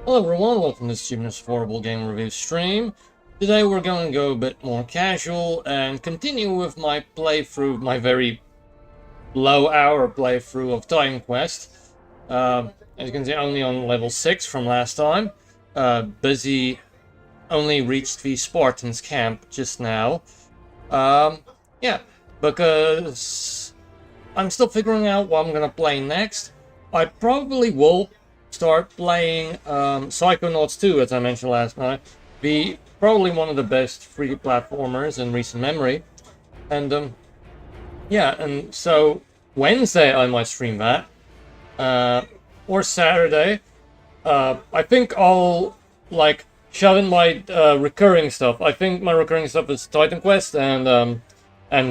Hello everyone, welcome to Cheapness Affordable Gaming Review stream. Today we're going to go a bit more casual and continue with my playthrough, my very low-hour playthrough of Titan Quest. As you can see, only on level 6 from last time. Busy, only reached the Spartans camp just now. Yeah, because I'm still figuring out what I'm going to play next. I probably will start playing Psychonauts 2, as I mentioned last night. Probably one of the best free platformers in recent memory. And yeah, and so Wednesday I might stream that. Or Saturday. I think I'll like shove in my recurring stuff. I think my recurring stuff is Titan Quest and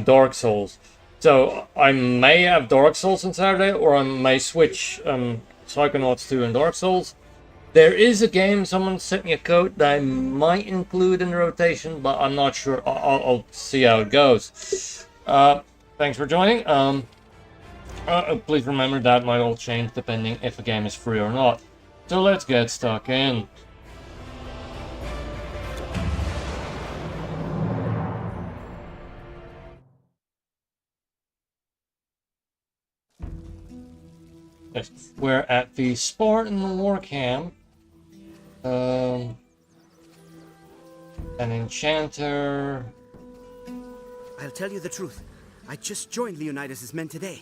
Dark Souls. So I may have Dark Souls on Saturday, or I may switch Psychonauts 2 and Dark Souls. There is a game, someone sent me a code that I might include in the rotation, but I'm not sure. I'll see how it goes. Thanks for joining. Please remember that might all change depending if a game is free or not. So let's get stuck in. We're at the Spartan war camp. An enchanter. I'll tell you the truth. I just joined Leonidas' men today.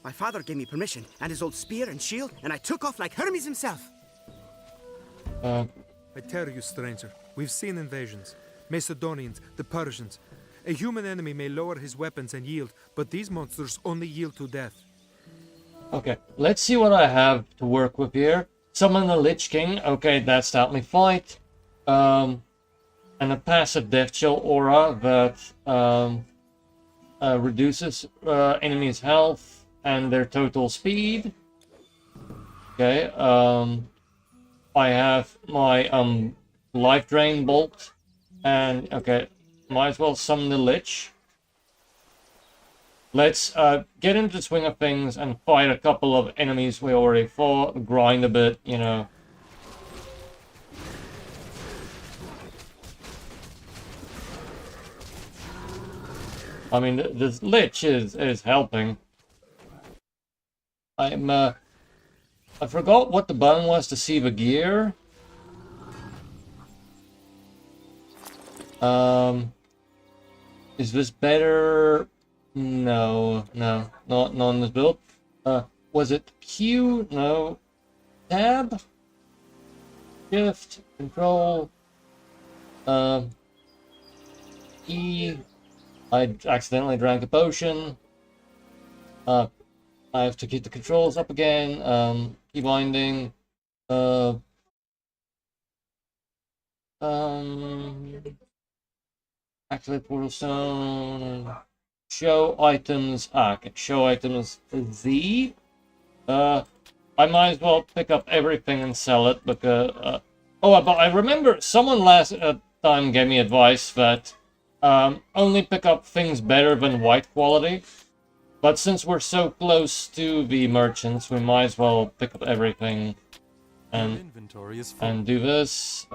My father gave me permission, and his old spear and shield, and I took off like Hermes himself. I tell you, stranger, we've seen invasions. Macedonians, the Persians. A human enemy may lower his weapons and yield, but these monsters only yield to death. Okay, let's see what I have to work with here. Summon the Lich King. Okay, that's helped me fight. And a passive Death Chill aura that reduces enemies' health and their total speed. Okay, I have my Life Drain Bolt. And, okay, might as well summon the Lich. Let's get into the swing of things and fight a couple of enemies we already fought, grind a bit, you know. I mean, this Lich is helping. I forgot what the button was to see the gear. Is this better? No, not on this build. Was it Q? No. Tab? Shift, Control. E. I accidentally drank a potion. I have to keep the controls up again. Key binding. Activate portal stone. Show items. Okay, show items Z. I might as well pick up everything and sell it because. Oh, but I remember someone last time gave me advice that only pick up things better than white quality. But since we're so close to the merchants, we might as well pick up everything and do this.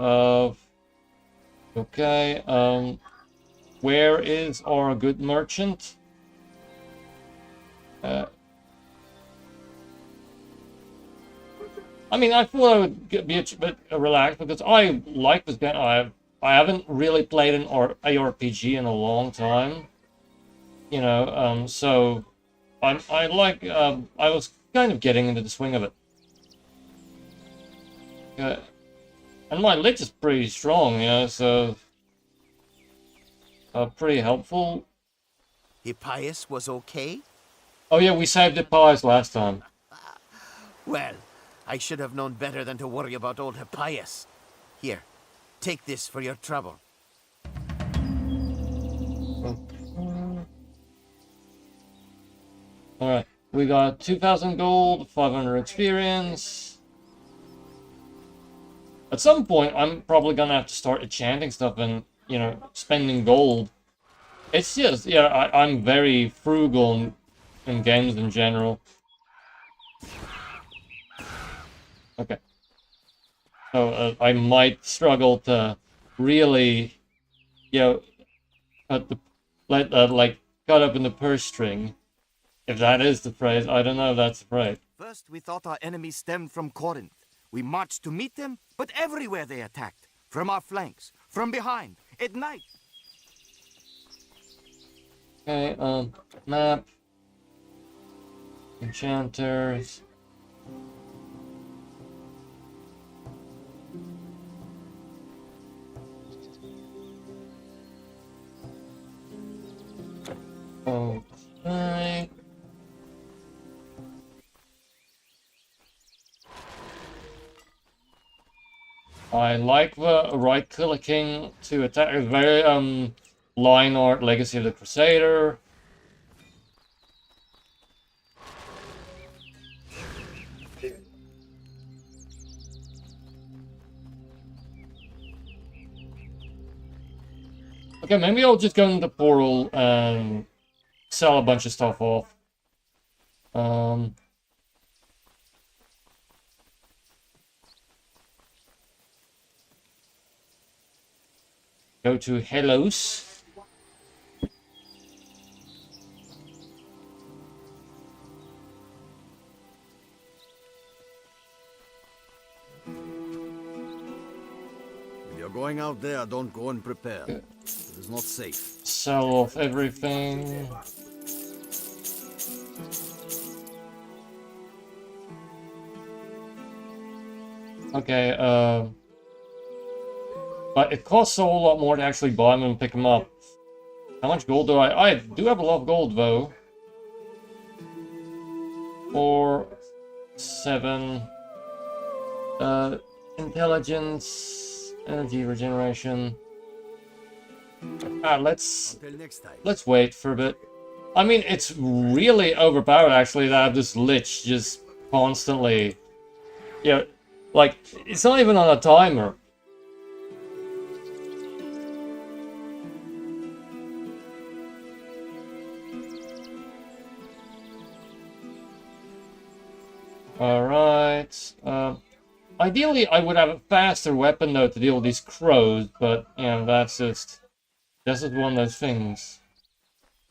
Okay. Where is our good merchant? I mean, I thought I would be a bit relaxed because I like this game. I haven't really played an ARPG in a long time. You know, so I like. I was kind of getting into the swing of it. And my Lich is pretty strong, you know, so. Pretty helpful. Hippias was okay? Oh yeah, we saved Hippias last time. Well, I should have known better than to worry about old Hippias. Here, take this for your trouble. Alright, we got 2,000 gold, 500 experience. At some point, I'm probably gonna have to start enchanting stuff and, you know, spending gold. It's just, yeah, I'm very frugal in games in general. Okay. So I might struggle to really, you know, like cut up in the purse string. If that is the phrase, I don't know if that's the phrase. First, we thought our enemies stemmed from Corinth. We marched to meet them, but everywhere they attacked. From our flanks, from behind, at night. Okay, map. Enchanters. Okay. I like the right clicking to attack. It's very line art Legacy of the Crusader. Okay, maybe I'll just go into the portal and sell a bunch of stuff off. Go to Helos. If you're going out there, don't go unprepared. It is not safe. Sell off everything. Okay, but it costs a whole lot more to actually buy them and pick them up. How much gold do I do have a lot of gold, though. 4, 7, intelligence, energy regeneration. Let's wait for a bit. I mean, it's really overpowered, actually, to have this Lich just constantly... Yeah, like, it's not even on a timer. Alright, ideally I would have a faster weapon though to deal with these crows, but, you know, that's just one of those things.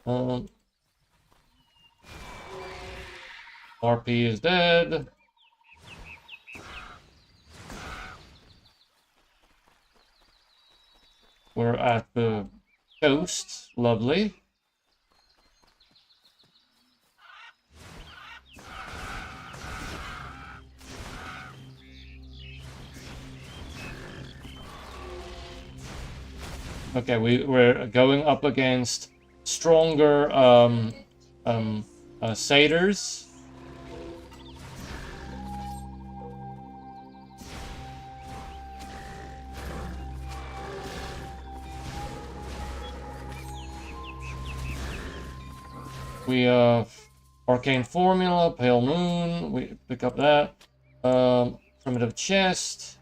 RP is dead. We're at the coast, lovely. Okay, we're going up against stronger Satyrs. We have Arcane Formula, Pale Moon, we pick up that. Primitive Chest.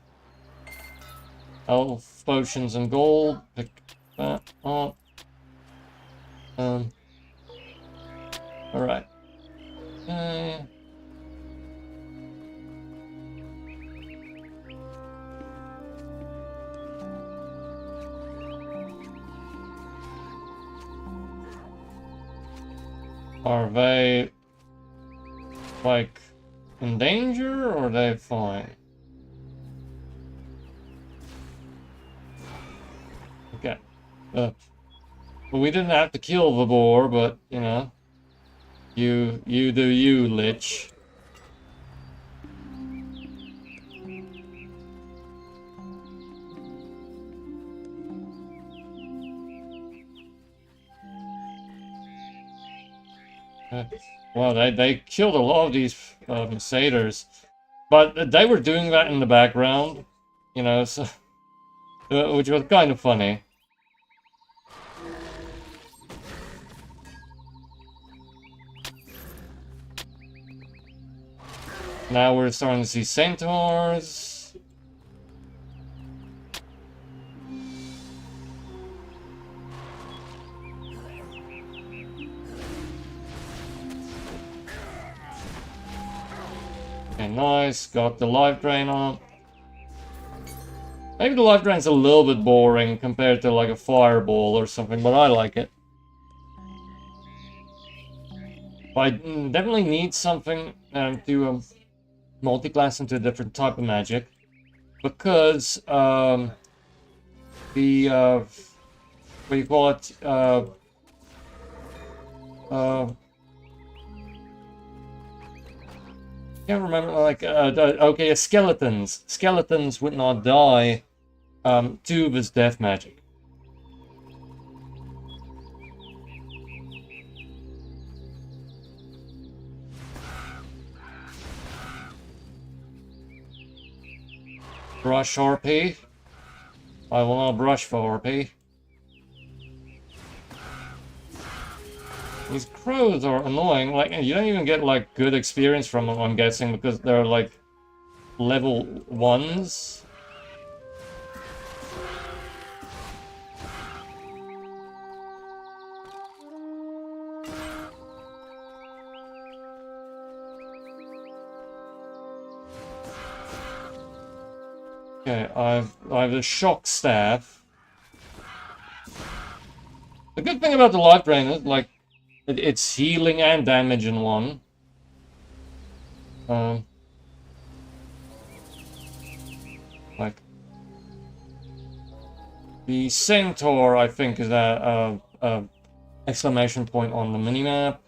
Elf Potions and Gold, pick that up. Alright. Okay. Are they, like, in danger, or are they fine? Okay. Well, we didn't have to kill the boar, but, you know, you do you, Lich. Well, they killed a lot of these Satyrs, but they were doing that in the background, you know, so, which was kind of funny. Now we're starting to see Centaurs. Okay, nice. Got the life drain on. Maybe the life drain's a little bit boring compared to like a fireball or something, but I like it. But I definitely need something to multi-class into a different type of magic. Because the what do you call it? Can't remember. Like okay, skeletons. Skeletons would not die to this death magic. Brush RP. I will not brush for RP. These crows are annoying. Like, you don't even get like good experience from them, I'm guessing, because they're like level 1s. Okay, I have the shock staff. The good thing about the life drain is like it's healing and damage in one. Like the centaur, I think, is a exclamation point on the minimap.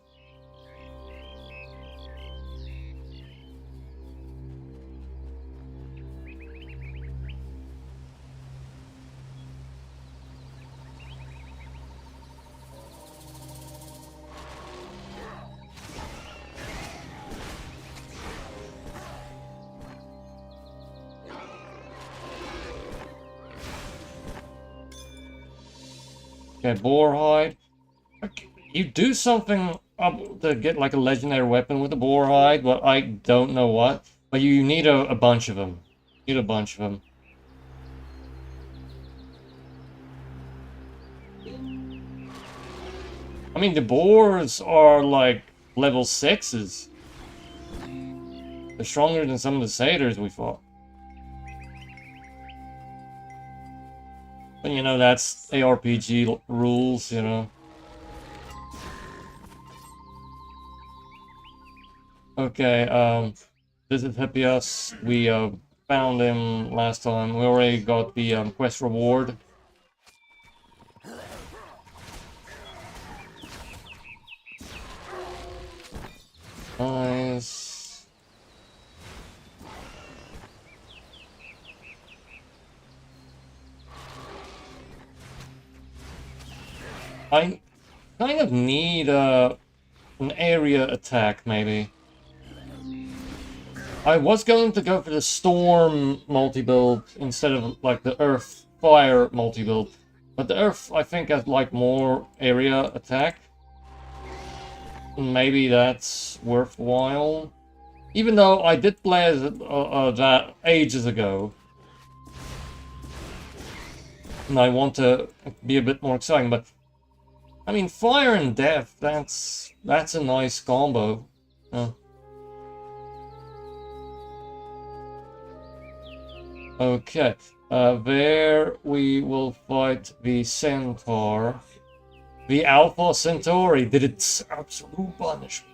Okay, boar hide. You do something to get like a legendary weapon with a boar hide, but I don't know what. But you need a bunch of them. You need a bunch of them. I mean, the boars are like level 6s. They're stronger than some of the satyrs we fought. But you know, that's ARPG rules, you know. Okay, this is Hippias. We found him last time. We already got the quest reward. Nice. I kind of need an area attack, maybe. I was going to go for the storm multi-build instead of like the earth fire multi-build, but the earth I think has like more area attack. Maybe that's worthwhile. Even though I did play that ages ago. And I want to be a bit more exciting, but I mean, fire and death, that's a nice combo. Okay, there we will fight the centaur. The Alpha Centauri did its absolute punishment.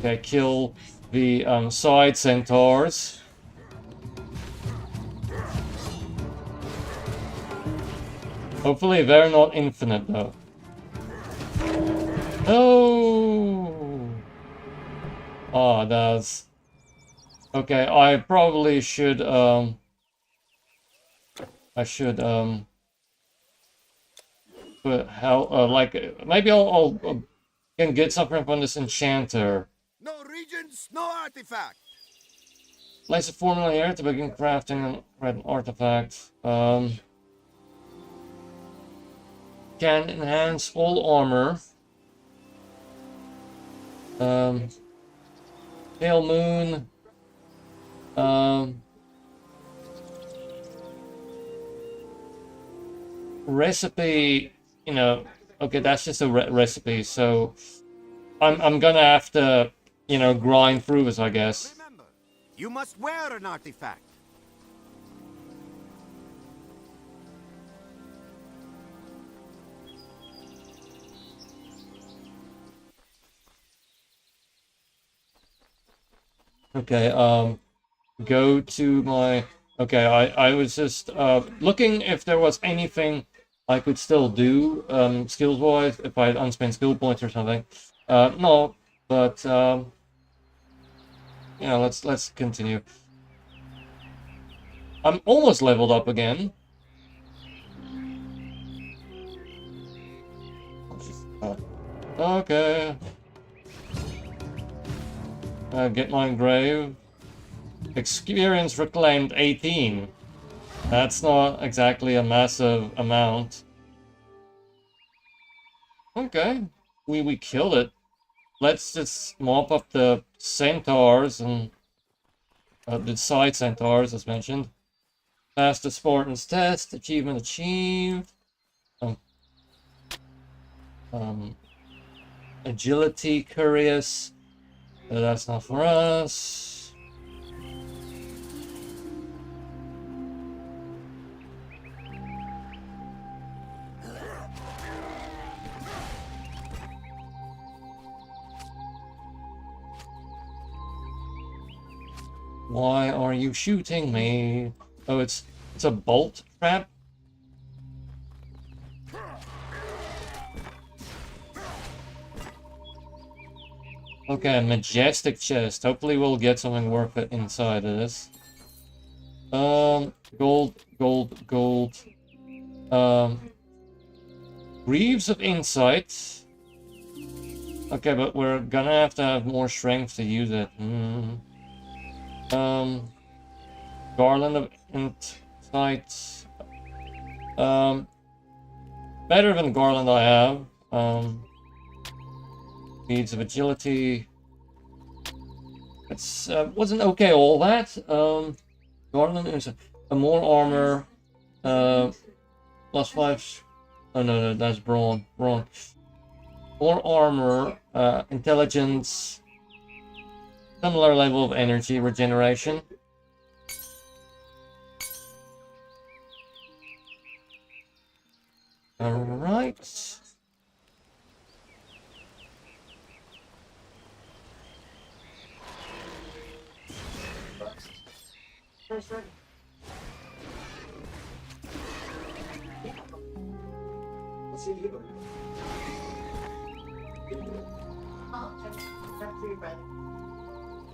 Okay, kill the side centaurs. Hopefully they're not infinite though. Oh! Ah, that's... Okay, I probably should, I should, but how, like, maybe I'll can get something from this enchanter. No regions, no artifact. Place a formula here to begin crafting an artifact. Can enhance all armor. Pale moon. Recipe, you know, okay, that's just a recipe, so I'm gonna have to, you know, grind through this, I guess. Remember, you must wear an artifact. Okay, go to my... Okay, I was just looking if there was anything I could still do, skills-wise, if I had unspent skill points or something. No, but, yeah, let's continue. I'm almost leveled up again. Okay. Get my grave. Experience reclaimed 18. That's not exactly a massive amount. Okay. We killed it. Let's just mop up the centaurs and the side centaurs as mentioned. Pass the Spartans test. Achievement achieved. Agility curious. That's not for us. Why are you shooting me? Oh, it's a bolt trap. Okay, majestic chest. Hopefully we'll get something worth it inside of this. Gold. Greaves of insight. Okay, but we're gonna have to have more strength to use it. Garland of insight. Better than Garland I have. Needs of agility. It's wasn't okay all that. Garland is a more armor. +5. Oh no, that's brawn. More armor. Intelligence. Similar level of energy regeneration. Alright.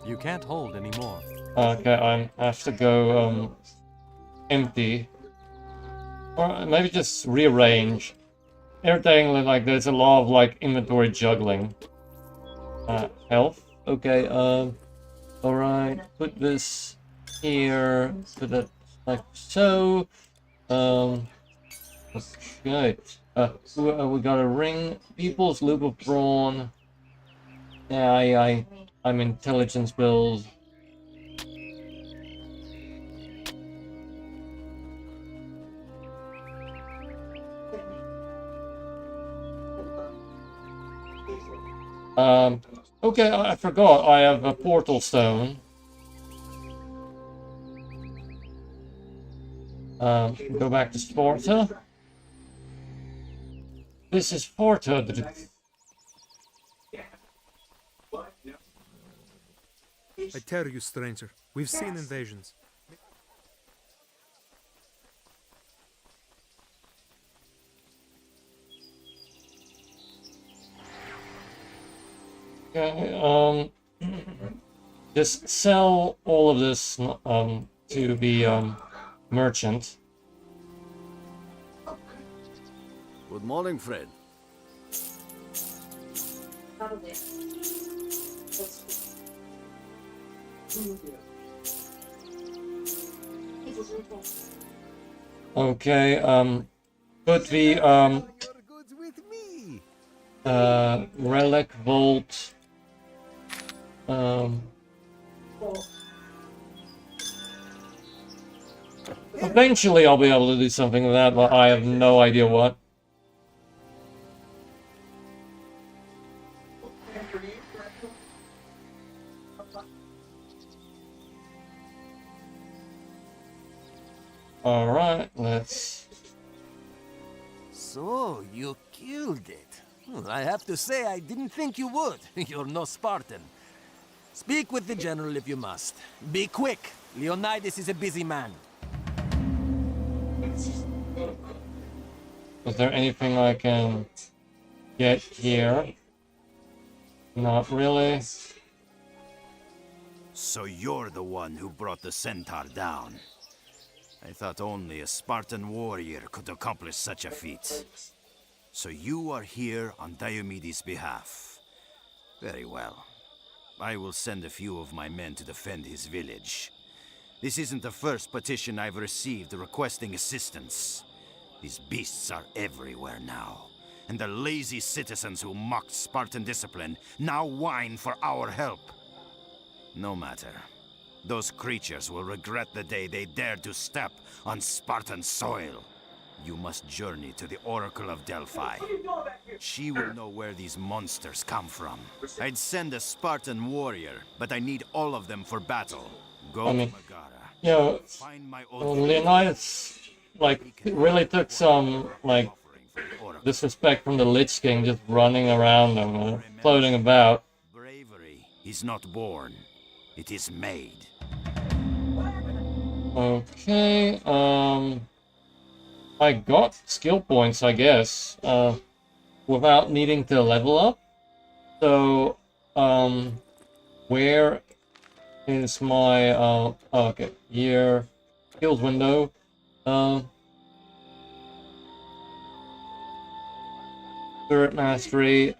You can't hold anymore. Okay, I have to go empty. Or maybe just rearrange. Everything like there's a lot of like inventory juggling. Health. Okay, alright, put this here, put that like so. Okay. We got a ring. People's loop of brawn. Yeah, I'm intelligence build. Okay, I forgot. I have a portal stone. Go back to Sparta. This is Sparta. I tell you, stranger, we've seen invasions. Okay, just sell all of this to the merchant. Good morning, Fred. Okay, put the Your goods with me. relic vault. Eventually I'll be able to do something with that, but I have no idea what. Alright, let's... So, you killed it. Well, I have to say, I didn't think you would. You're no Spartan. Speak with the general if you must. Be quick. Leonidas is a busy man. Is there anything I can get here? Not really. So you're the one who brought the centaur down. I thought only a Spartan warrior could accomplish such a feat. So you are here on Diomedes' behalf. Very well. I will send a few of my men to defend his village. This isn't the first petition I've received requesting assistance. These beasts are everywhere now. And the lazy citizens who mocked Spartan discipline now whine for our help. No matter. Those creatures will regret the day they dared to step on Spartan soil. You must journey to the Oracle of Delphi. She will know where these monsters come from. I'd send a Spartan warrior, but I need all of them for battle. Go to Megara. Yeah, Find my Leonidas, like, really took some, like, disrespect from the Lich King just running around and floating about. Bravery is not born. It is made. Okay, I got skill points, I guess, without needing to level up. So, where is my, okay, here, skills window, Spirit Mastery,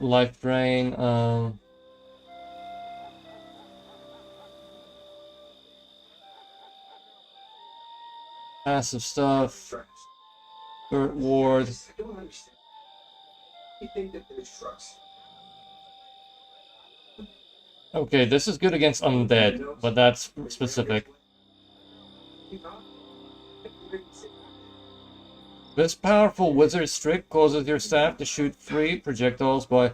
Life Drain, passive stuff, Spirit Ward. Okay, this is good against undead, but that's specific. This powerful wizard's trick causes your staff to shoot 3 projectiles by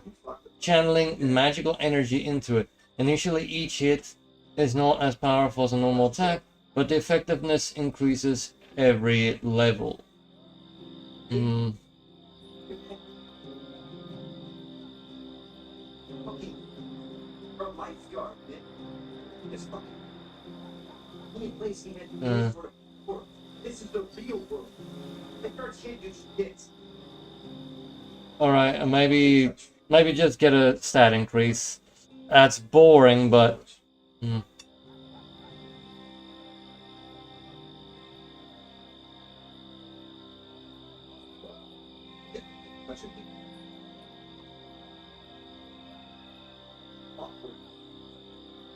channeling magical energy into it. Initially, each hit is not as powerful as a normal attack, but the effectiveness increases every level. Alright, maybe just get a stat increase. That's boring, but...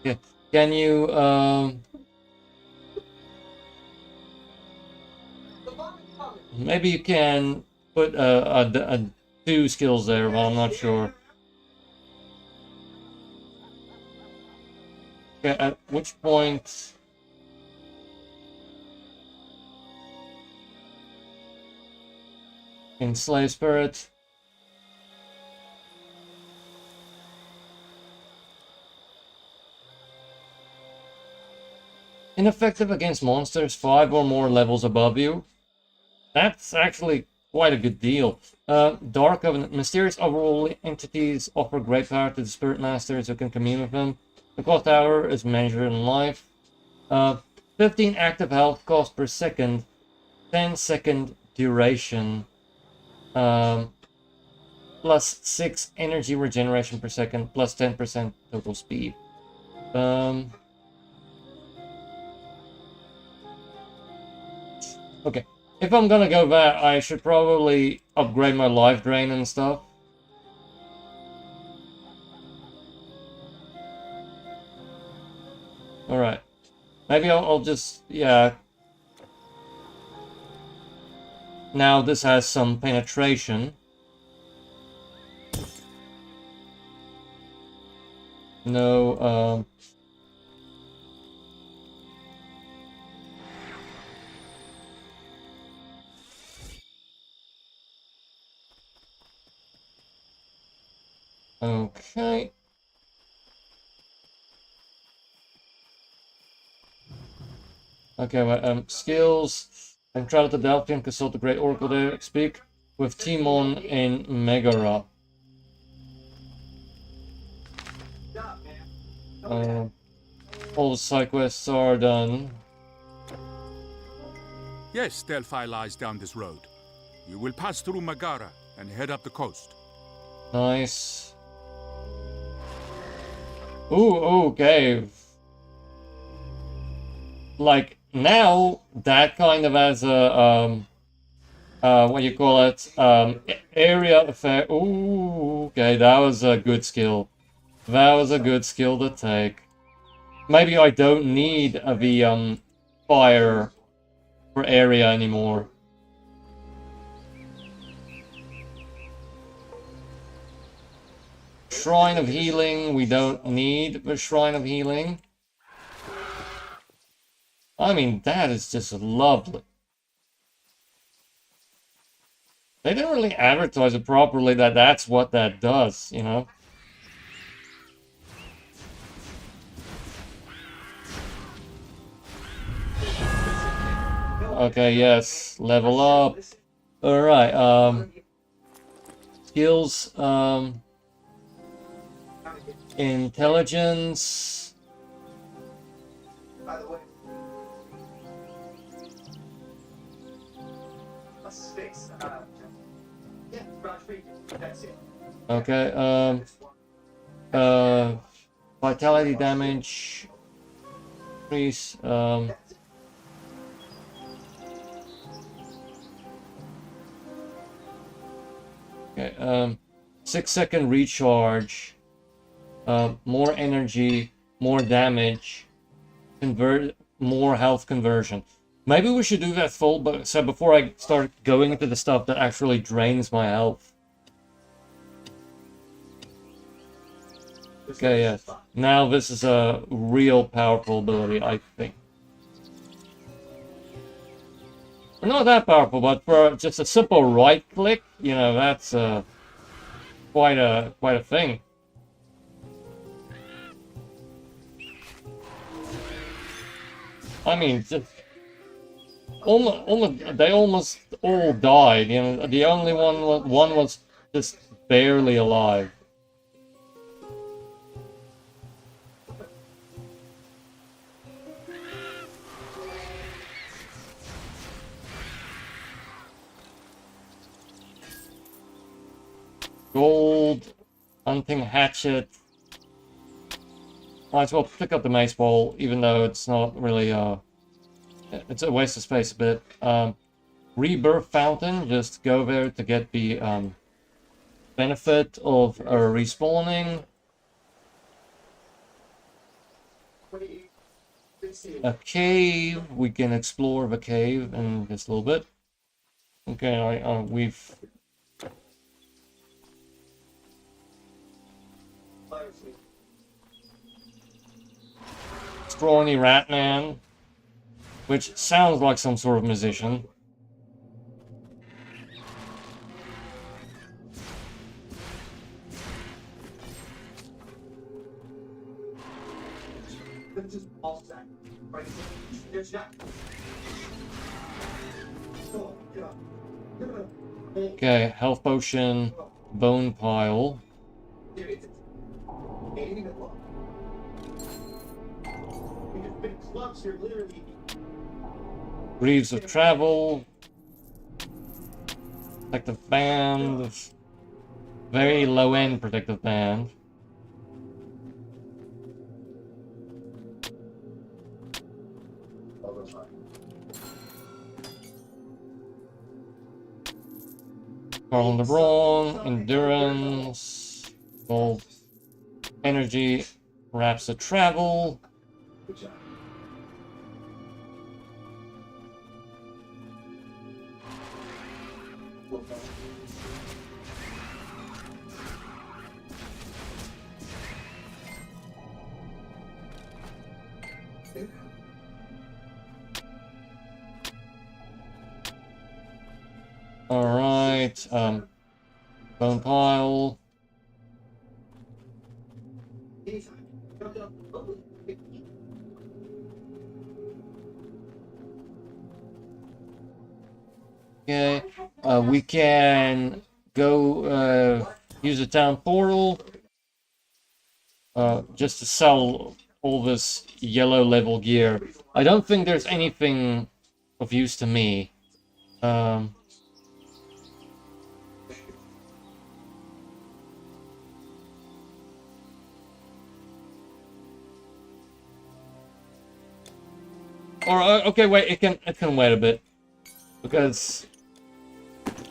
Yeah. Can you, maybe you can put 2 skills there, but I'm not sure. Okay, at which point... Enslave Spirit. Ineffective against monsters 5 or more levels above you. That's actually quite a good deal. Dark Covenant. Mysterious overworldly entities offer great power to the Spirit Masters who can commune with them. The cost hour is measured in life. 15 active health cost per second. 10-second duration. Plus 6 energy regeneration per second. Plus 10% total speed. Okay, if I'm gonna go that, I should probably upgrade my life drain and stuff. Alright. Maybe I'll just, yeah. Now this has some penetration. No, okay. Okay, well, skills. And travel to Delphi and consult the Great Oracle there. Speak with Timon in Megara. All the side quests are done. Yes, Delphi lies down this road. You will pass through Megara and head up the coast. Nice. Ooh, okay. Like, now, that kind of has a, what you call it, area effect. Ooh, okay, that was a good skill. That was a good skill to take. Maybe I don't need the, fire for area anymore. Shrine of Healing, we don't need the Shrine of Healing. I mean, that is just lovely. They didn't really advertise it properly that that's what that does, you know? Okay, yes, level up. Alright, skills, intelligence. Okay, vitality damage increase, okay, 6-second recharge, more energy, more damage, more health conversion. Maybe we should do that full, but so before I start going into the stuff that actually drains my health. Okay, yes. Now this is a real powerful ability, I think. Not that powerful, but for just a simple right click, you know, that's quite a thing. I mean, just they almost all died. You know, the only one was just barely alive. Gold, hunting hatchet. Might as well pick up the mace ball, even though it's not really it's a waste of space a bit. Rebirth fountain, just go there to get the benefit of respawning. A cave, we can explore the cave in just a little bit. Okay, we've Scrawny Ratman, which sounds like some sort of musician. Okay, health potion, bone pile. Greaves of Travel, protective band, very low end protective band. Carl the Brawn, Endurance, Gold, Energy, Wraps of Travel. Alright, bone pile. Okay, we can go use a town portal just to sell all this yellow level gear. I don't think there's anything of use to me. Or okay, wait, it can wait a bit because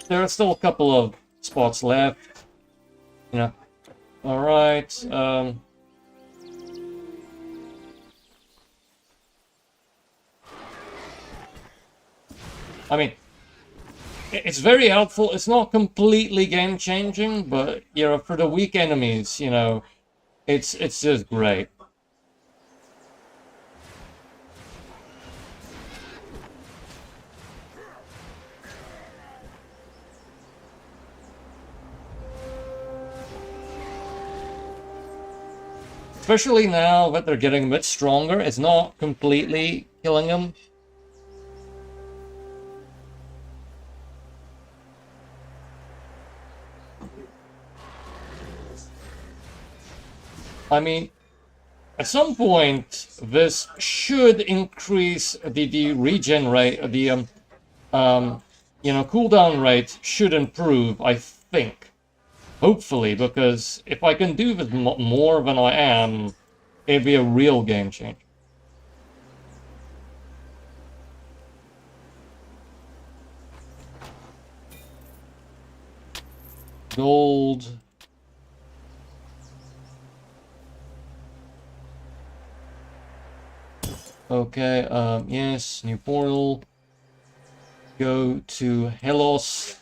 there are still a couple of spots left. You know. All right. I mean, it's very helpful. It's not completely game changing, but you know, for the weak enemies, you know, it's just great. Especially now that they're getting a bit stronger, it's not completely killing them. I mean, at some point, this should increase the regen rate, the you know, cooldown rate should improve, I think. Hopefully, because if I can do this more than I am, it'd be a real game changer. Gold. Okay, yes, new portal. Go to Hellos.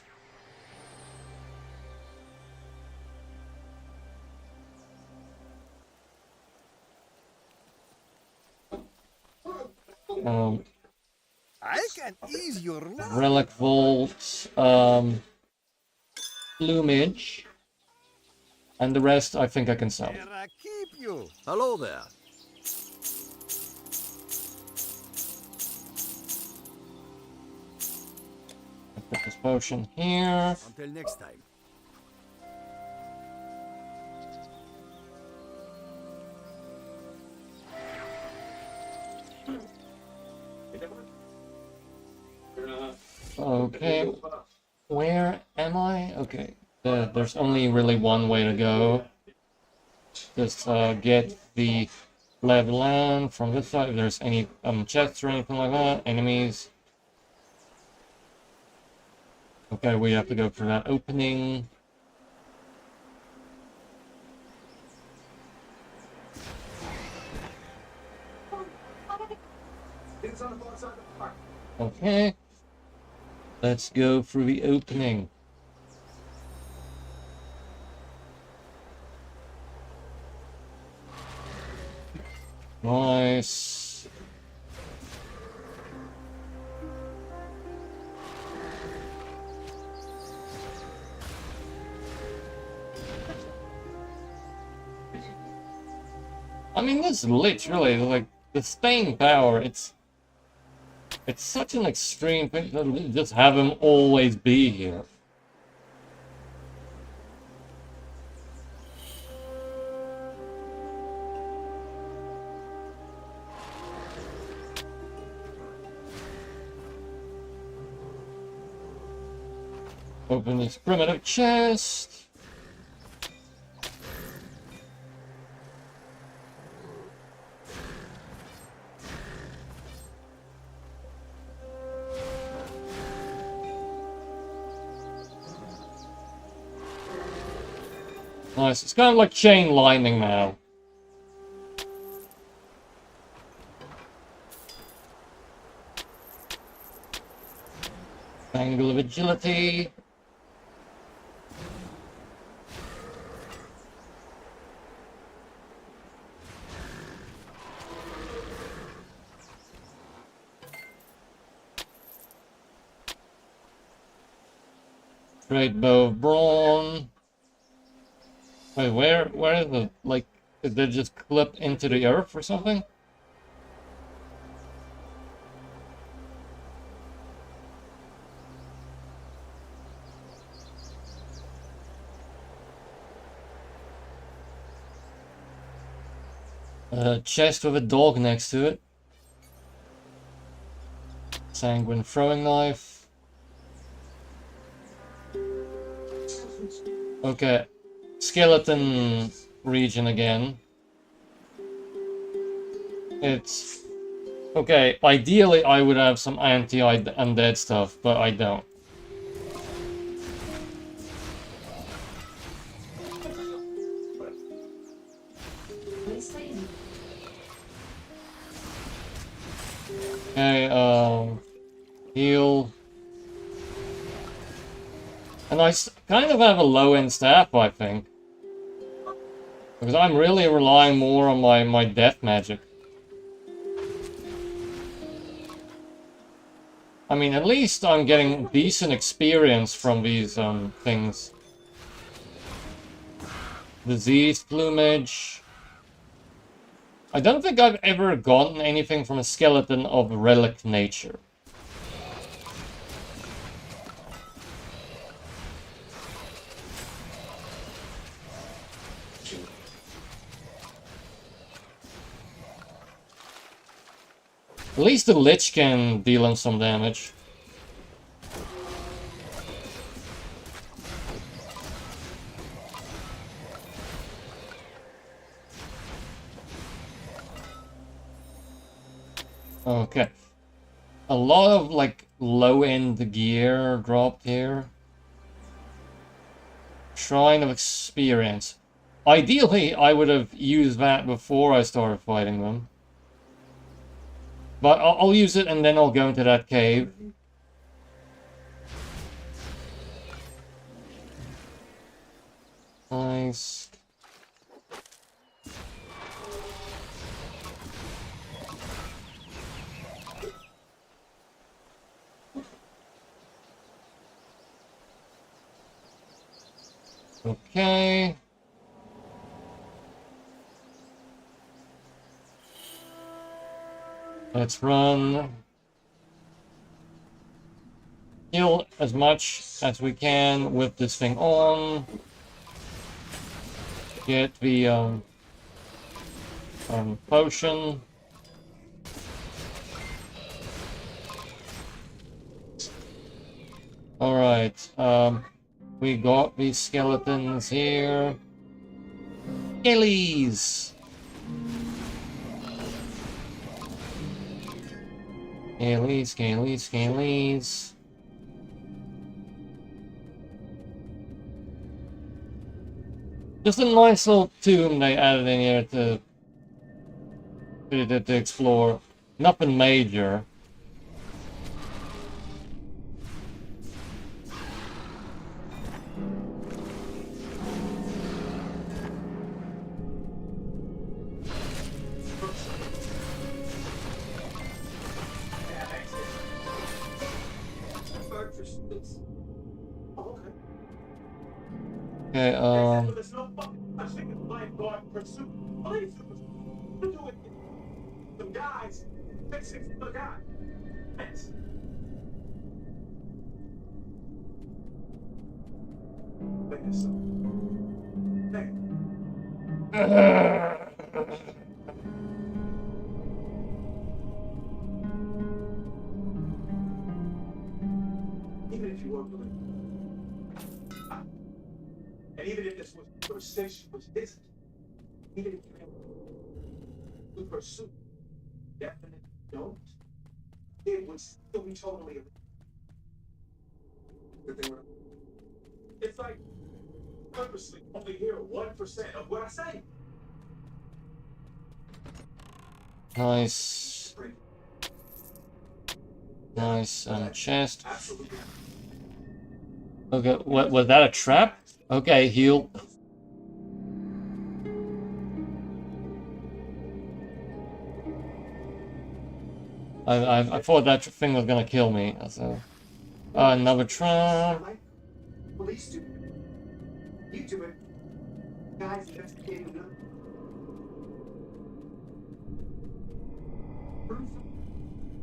I can ease your load. Relic Vault, Plumage, and the rest I think I can sell. Here I keep you. Hello there. I put this potion here. Until next time. Okay, where am I? Okay, there's only really one way to go. Just get the level land from this side. If there's any chests or anything like that, enemies. Okay, we have to go for that opening. Okay. Let's go through the opening. Nice. I mean, this literally, like, the staying power, it's such an extreme thing to just have him always be here. Open this primitive chest. Nice, it's kind of like chain lightning now. Angle of agility. Great bow of brawn. Wait, where is the, like, did it just clip into the earth or something? A chest with a dog next to it. Sanguine throwing knife. Okay. Skeleton region again. It's... Okay, ideally I would have some anti-undead stuff, but I don't. Okay, heal. And I kind of have a low-end staff, I think. Because I'm really relying more on my death magic. I mean, at least I'm getting decent experience from these things. Diseased plumage. I don't think I've ever gotten anything from a skeleton of relic nature. At least the Lich can deal him some damage. Okay. A lot of, like, low-end gear dropped here. Shrine of Experience. Ideally, I would have used that before I started fighting them. But I'll use it and then I'll go into that cave. Nice. Okay. Let's run. Heal as much as we can with this thing on. Get the potion. Alright, we got these skeletons here. Skellies! Scalies. Just a nice little tomb they added in here to explore. Nothing major. Okay, Some guys fixing the guy. Even if you were believing. And even if this was conversation, which isn't, even if you pursue definitely don't, it would still be totally. It's like purposely only hear 1% of what I say. nice. Nice chest. Absolutely. Okay, what was that, a trap? Okay, heal. I thought that thing was gonna kill me. So, another trap. Police do. You do it. Guys investigating them.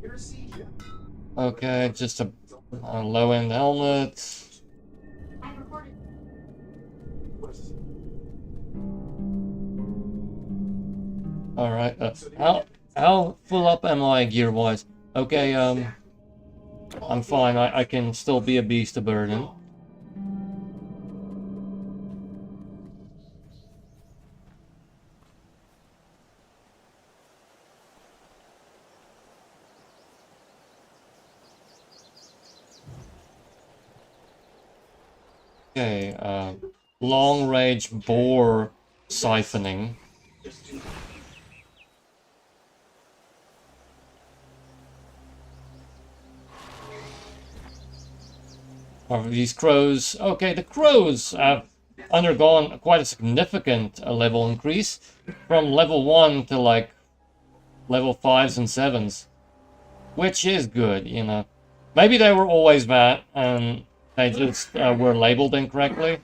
You're a siege. Okay, just a low-end helmet. I recorded. What is this? Alright, how full up am I gear-wise? Okay, I'm fine. I can still be a beast of burden. Okay, long-range bore siphoning. Of these crows. Okay, the crows have undergone quite a significant level increase from level 1 to like level 5s and 7s, which is good, you know. Maybe they were always bad and they just were labeled incorrectly.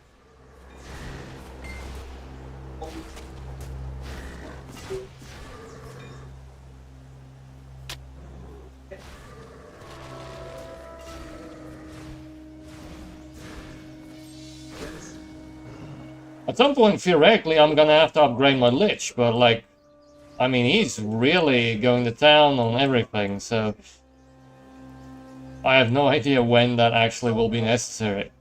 At some point, theoretically, I'm gonna have to upgrade my Lich, but like, I mean, he's really going to town on everything, so I have no idea when that actually will be necessary.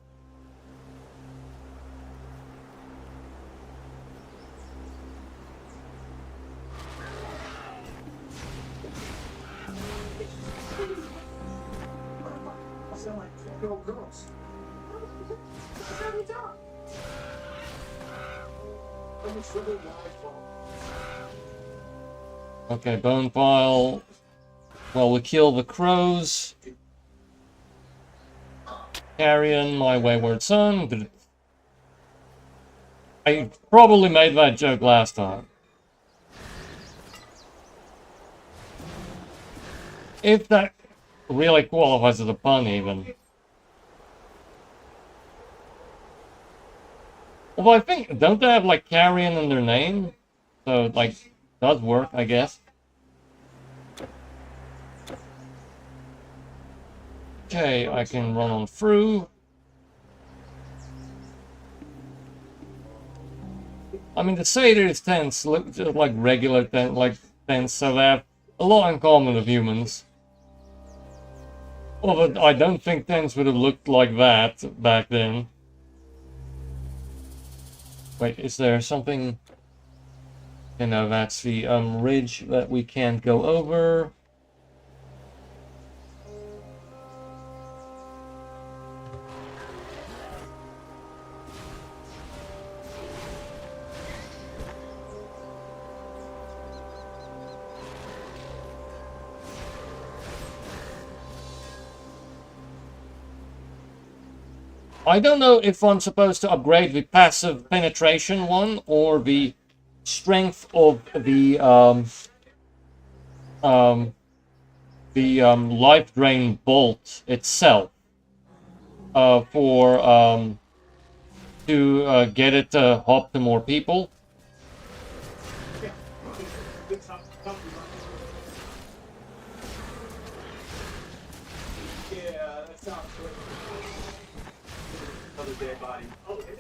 Okay, bone pile. Well, we kill the crows. Carrion, my wayward son. I probably made that joke last time. If that really qualifies as a pun, even. Although I think, don't they have like carrion in their name? So, like, does work, I guess. Okay, I can run on through. I mean, the Satyrs tents look just like regular tents, so they have a lot in common with humans. Although I don't think tents would have looked like that back then. Wait, is there something? You know, that's the ridge that we can't go over. I don't know if I'm supposed to upgrade the passive penetration one or the strength of the life drain bolt itself to get it to hop to more people. Yeah, that sounds good. Another dead body. Oh, okay.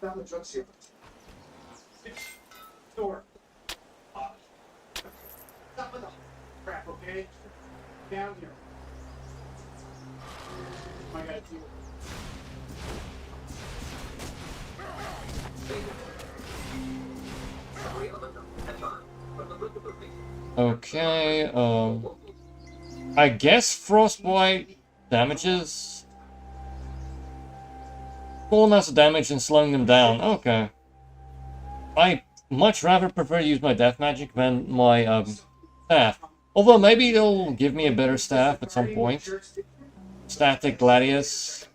Found the drugs here. Door. Stop with the crap, okay? Down here. I gotta deal with Okay, I guess frostbite damages full amounts of damage and slowing them down. Okay. I much rather prefer to use my death magic than my staff. Although maybe they'll give me a better staff at some point. Static Gladius.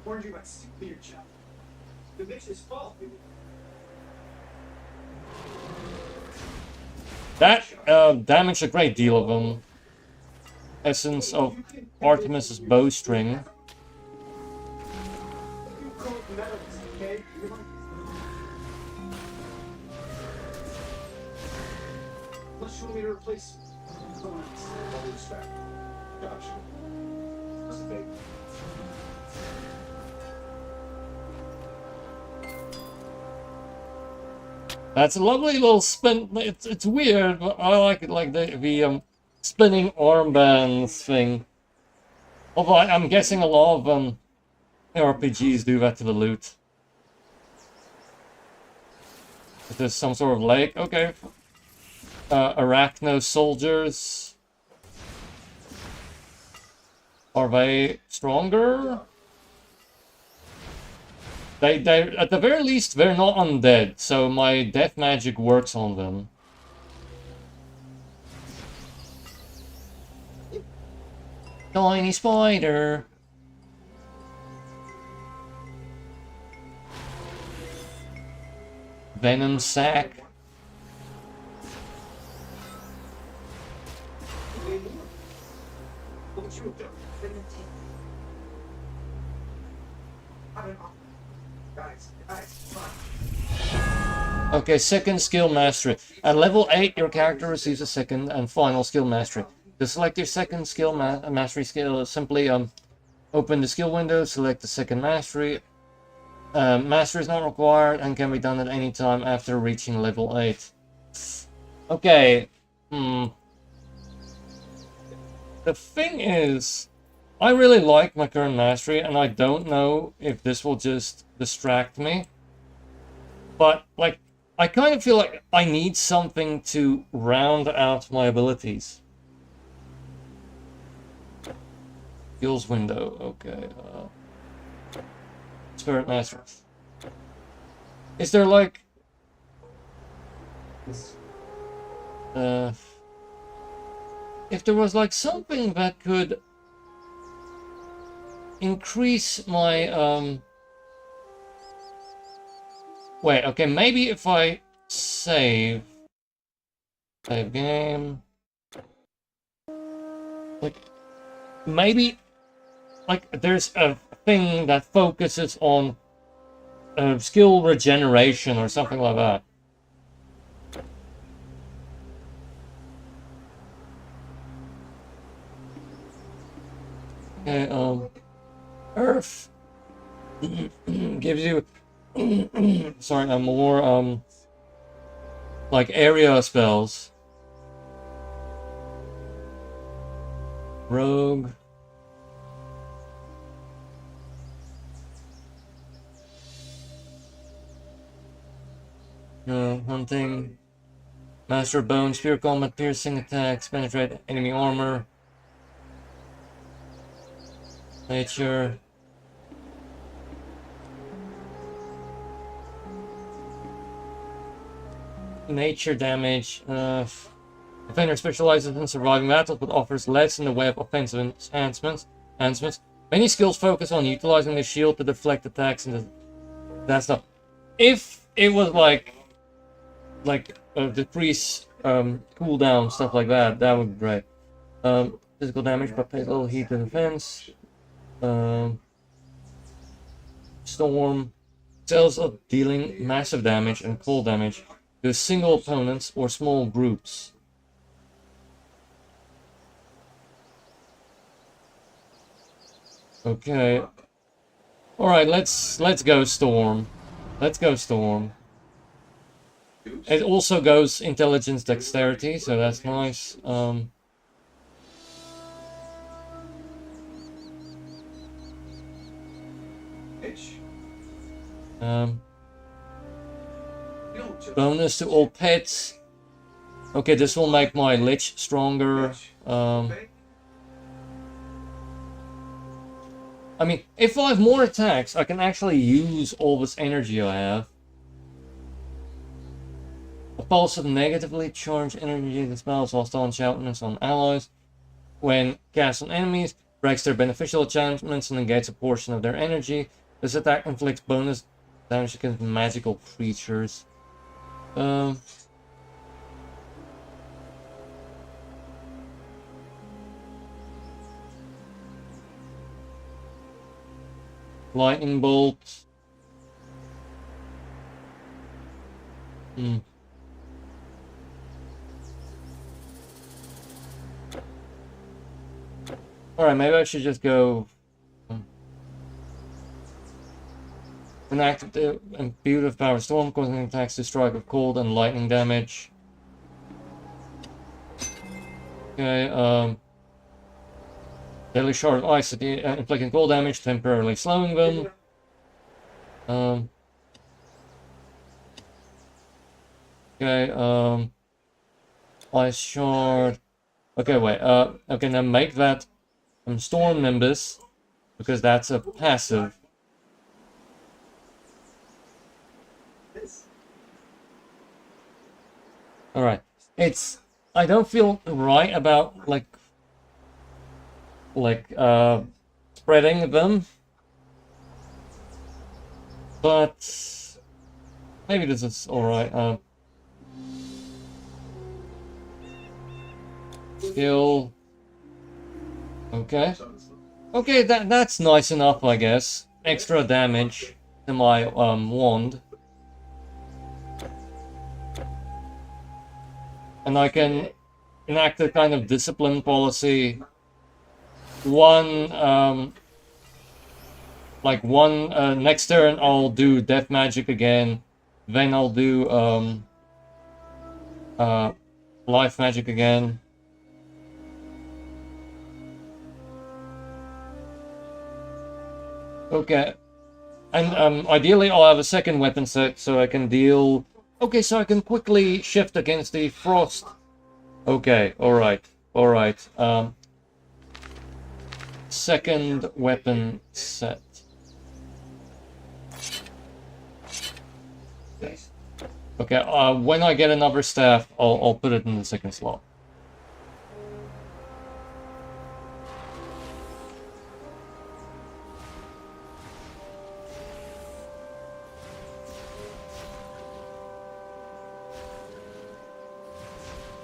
warned you about your job. The bitch's fault. That damaged a great deal of them. Essence of Artemis's bowstring. want me to replace someone else? All due respect. Gotcha. That's big. That's a lovely little spin. It's weird, but I like it, like the spinning armbands thing. Although I'm guessing a lot of RPGs do that to the loot. Is there some sort of lake? Okay. Arachno soldiers. Are they stronger? They at the very least they're not undead, so my death magic works on them. Tiny spider. Venom sack. Look what you have done. Guys, fine. Okay, second skill mastery. At level 8, your character receives a second and final skill mastery. To select your second skill mastery skill, simply open the skill window, select the second mastery. Mastery is not required and can be done at any time after reaching level 8. Okay. The thing is, I really like my current mastery, and I don't know if this will just distract me. But, like, I kind of feel like I need something to round out my abilities. Skills window, okay. Spirit Master. Is there like... if there was like something that could increase my... Wait, okay, maybe if I save game... Like, maybe... Like, there's a thing that focuses on skill regeneration or something like that. Okay, Earth gives you sorry, more like area spells. Rogue. Hunting. Master of Bone, Spear Combat, Piercing Attacks, Penetrate Enemy Armor. Nature. Nature damage. Defender specializes in surviving battles but offers less in the way of offensive enhancements. Many skills focus on utilizing the shield to deflect attacks and that stuff. If it was like decrease cooldown, stuff like that, that would be great. Physical damage but pays little heat to defense. Storm. Cells of dealing massive damage and cold damage to single opponents or small groups. Okay. Alright, let's go Storm. Let's go Storm. It also goes Intelligence Dexterity, so that's nice. Bonus to all pets. Okay, this will make my Lich stronger. I mean, if I have more attacks, I can actually use all this energy I have. A pulse of negatively charged energy dispels hostile enchantments on allies. When cast on enemies, breaks their beneficial enchantments and negates a portion of their energy. This attack inflicts bonus damage against magical creatures. Lightning bolt. Alright, maybe I should just go... When active, imbued with power storm, causing attacks to strike with cold and lightning damage. Okay, Deadly Shard of Ice, inflicting cold damage, temporarily slowing them. Okay, Ice Shard. Okay, wait, okay, now make that Storm Nimbus, because that's a passive. Alright, I don't feel right about, spreading them. But maybe this is alright. Skill. Okay. Okay, that's nice enough, I guess. Extra damage to my wand. And I can enact a kind of discipline policy. Next turn I'll do death magic again. Then I'll do life magic again. Okay. And ideally I'll have a second weapon set so I can deal... Okay, so I can quickly shift against the frost. Okay, alright. Alright. Second weapon set. Okay, when I get another staff, I'll put it in the second slot.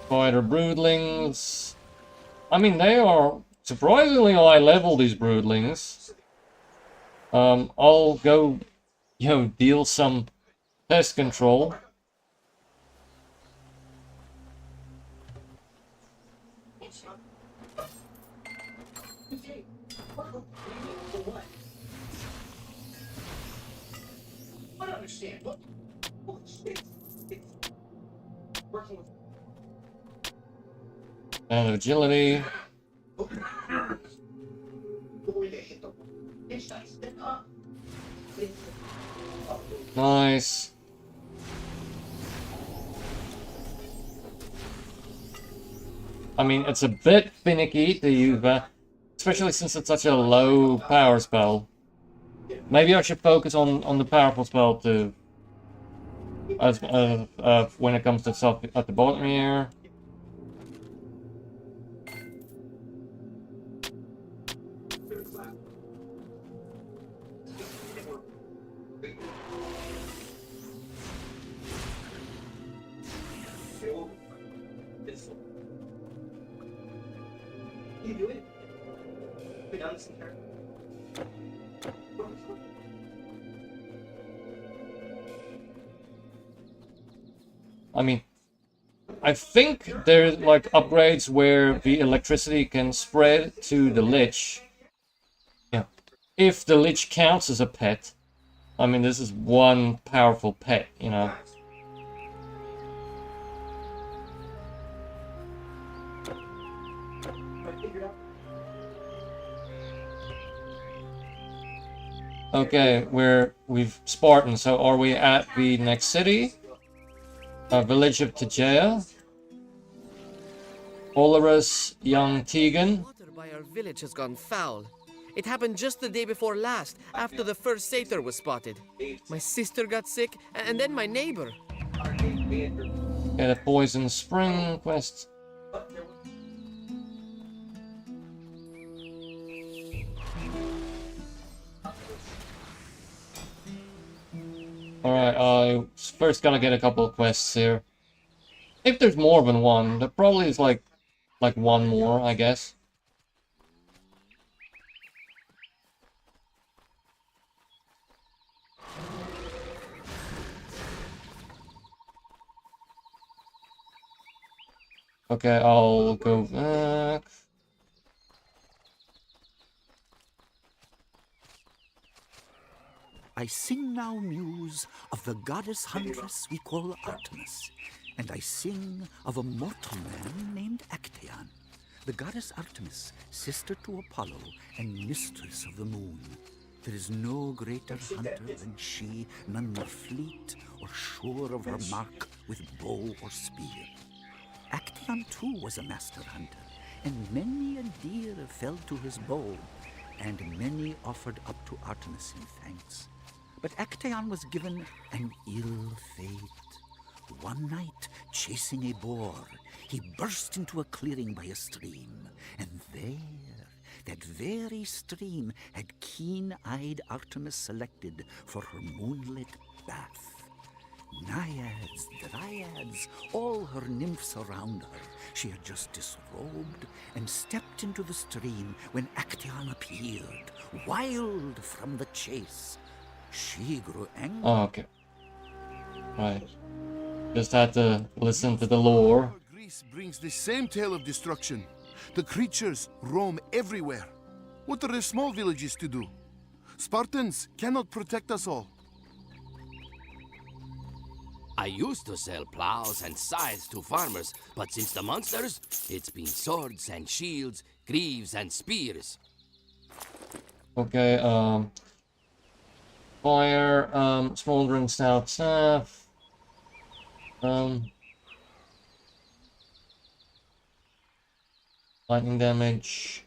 Spider broodlings. I mean, they are surprisingly high level, these broodlings. I'll go, deal some pest control. And agility. Nice. I mean, it's a bit finicky to use that, especially since it's such a low power spell. Maybe I should focus on the powerful spell too. As when it comes to stuff at the bottom here. I mean, I think there's like upgrades where the electricity can spread to the Lich. Yeah. If the Lich counts as a pet. I mean, this is one powerful pet, Okay, we've Spartans, so are we at the next city? Village of Tegea. Olarus, young Tegan. Water by our village has gone foul. It happened just the day before last, after the first satyr was spotted. My sister got sick, and then my neighbor. Get a Poison Spring quest. Alright, I first gotta get a couple of quests here. If there's more than one, there probably is like one more, I guess. Okay, I'll go back. I sing now muse of the goddess huntress we call Artemis, and I sing of a mortal man named Actaeon. The goddess Artemis, sister to Apollo and mistress of the moon. There is no greater hunter than she, none more fleet or sure of her mark with bow or spear. Actaeon too was a master hunter, and many a deer fell to his bow, and many offered up to Artemis in thanks. But Actaeon was given an ill fate. One night, chasing a boar, he burst into a clearing by a stream, and there, that very stream had keen-eyed Artemis selected for her moonlit bath. Naiads, dryads, all her nymphs around her. She had just disrobed and stepped into the stream when Actaeon appeared, wild from the chase. She grew angry. Oh, okay. Right. Just had to listen to the lore. Greece brings the same tale of destruction. The creatures roam everywhere. What are the small villages to do? Spartans cannot protect us all. I used to sell plows and scythes to farmers, but since the monsters, it's been swords and shields, greaves and spears. Okay, fire, smoldering stout staff. Lightning damage.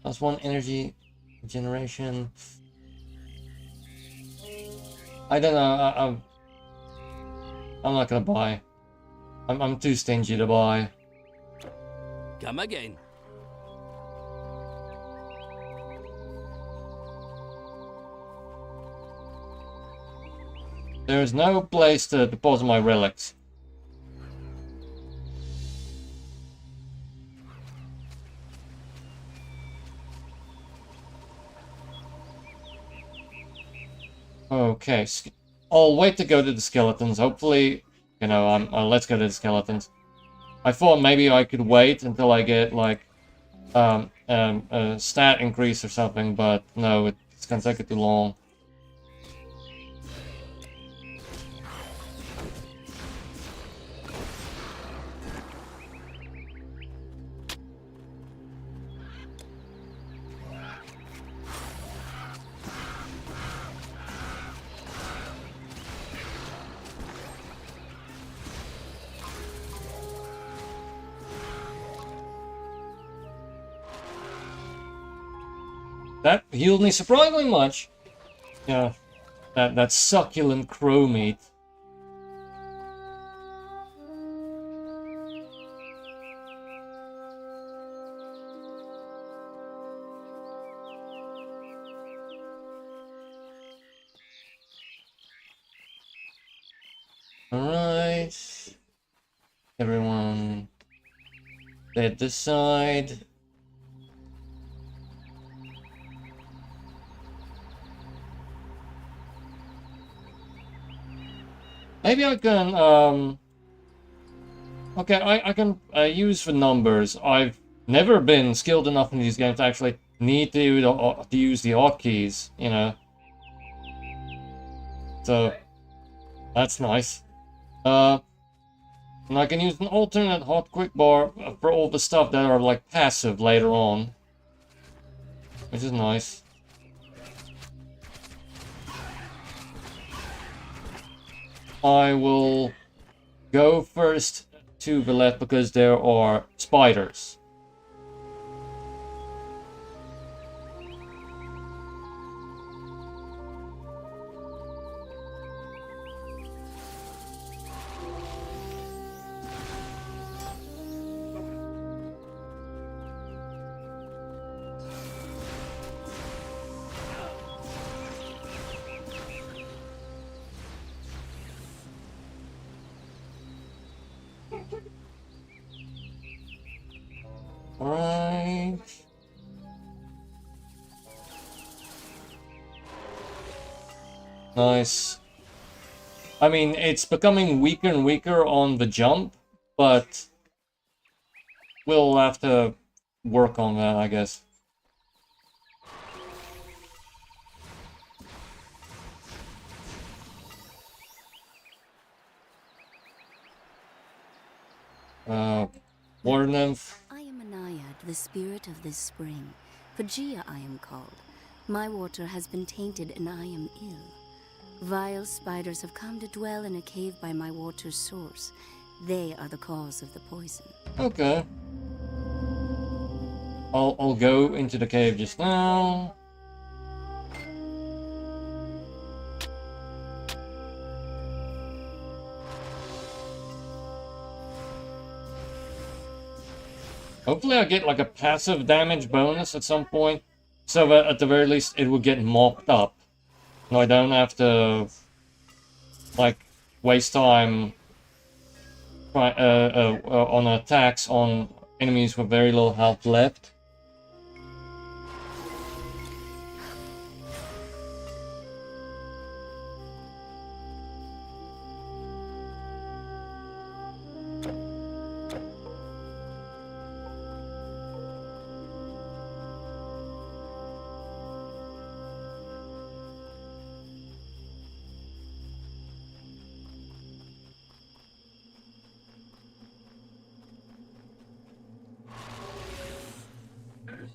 +1 energy generation. I don't know. I'm not gonna buy. I'm too stingy to buy. Come again. There's no place to deposit my relics. Okay, I'll wait to go to the skeletons. Hopefully, you know, let's go to the skeletons. I thought maybe I could wait until I get like a stat increase or something, but no, it's gonna take it too long. That healed me surprisingly much. Yeah, that succulent crow meat. Alright. Everyone at this side. Maybe I can, okay, I can use the numbers. I've never been skilled enough in these games to actually need to use the hotkeys, you know. So, that's nice. And I can use an alternate hot quick bar for all the stuff that are, like, passive later on. Which is nice. I will go first to the left because there are spiders. Alright. Nice. I mean, it's becoming weaker and weaker on the jump, but we'll have to work on that, I guess. Water nymph. I am a naiad, the spirit of this spring. Pagea I am called. My water has been tainted and I am ill. Vile spiders have come to dwell in a cave by my water's source. They are the cause of the poison. Okay. I'll go into the cave just now. Hopefully I get like a passive damage bonus at some point, so that at the very least it will get mopped up. No, I don't have to like waste time on attacks on enemies with very little health left.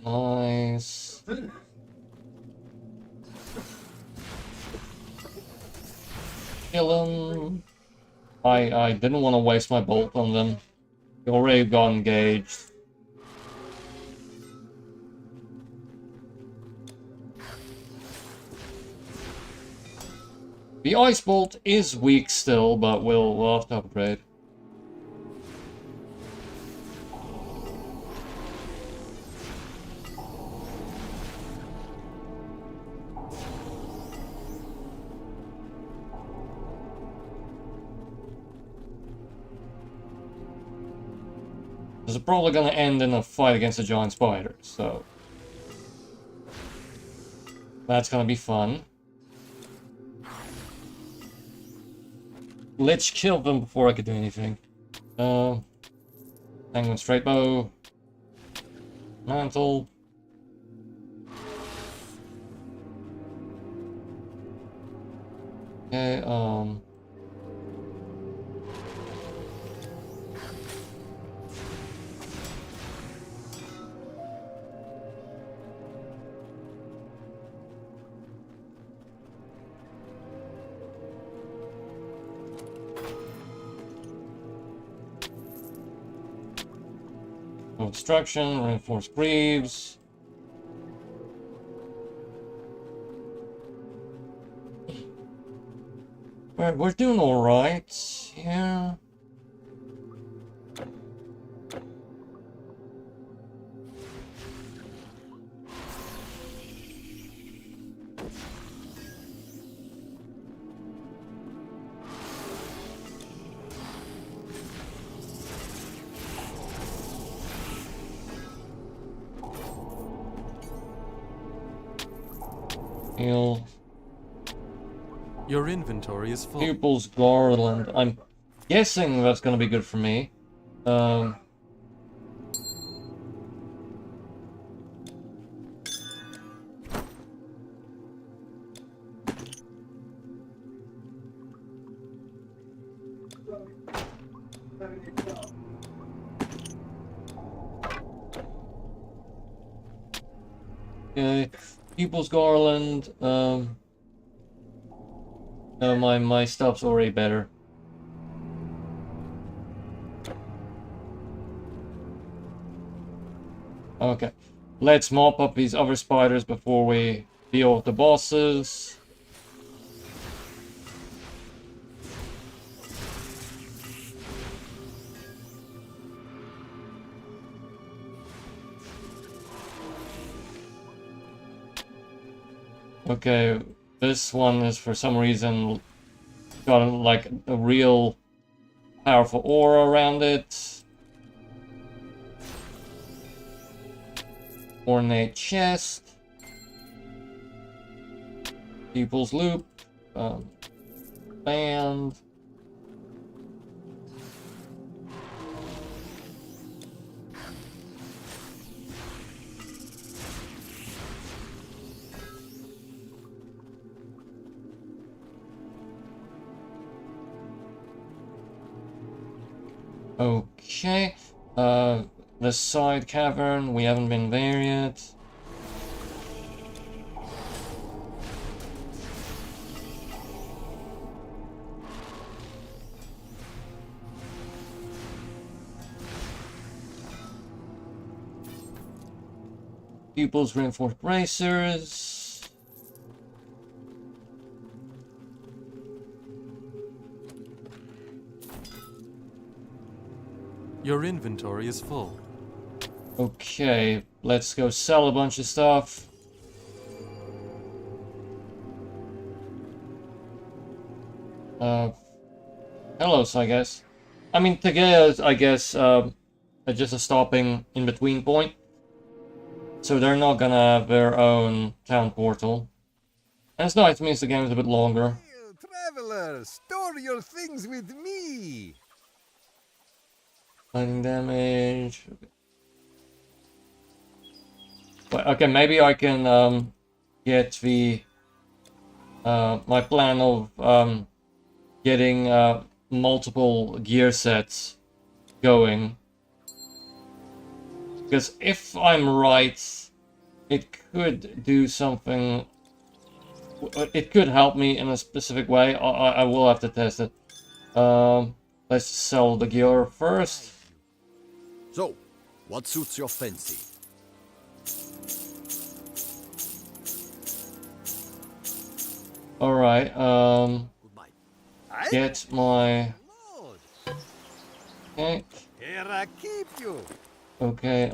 Nice. Kill him. I didn't want to waste my bolt on them. They already got engaged. The ice bolt is weak still, but we'll have to upgrade. This is probably gonna end in a fight against a giant spider, so that's gonna be fun. Let's kill them before I could do anything. Penguin straight bow. Mantle. Okay, Destruction, reinforced greaves. We're doing alright, yeah. Heal. Your inventory is full. Pupil's Garland. I'm guessing that's gonna be good for me. Okay, Pupil's Garland. No, my stuff's already better. Okay, let's mop up these other spiders before we deal with the bosses. Okay, this one is for some reason got like a real powerful aura around it. Ornate chest. People's loop. Band. Okay. The side cavern, we haven't been there yet. Pupils reinforced bracers. Your inventory is full. Okay, let's go sell a bunch of stuff. Hellos, I guess. I mean, Tegea's, I guess, just a stopping in between point. So they're not gonna have their own town portal. And it's nice, it means the game is a bit longer. Traveler, store your things with me. Lightning damage. But, okay, maybe I can get the my plan of getting multiple gear sets going. Because if I'm right, it could do something. It could help me in a specific way. I will have to test it. Let's sell the gear first. So, what suits your fancy? Alright, get my... Okay. Here I keep you. Okay,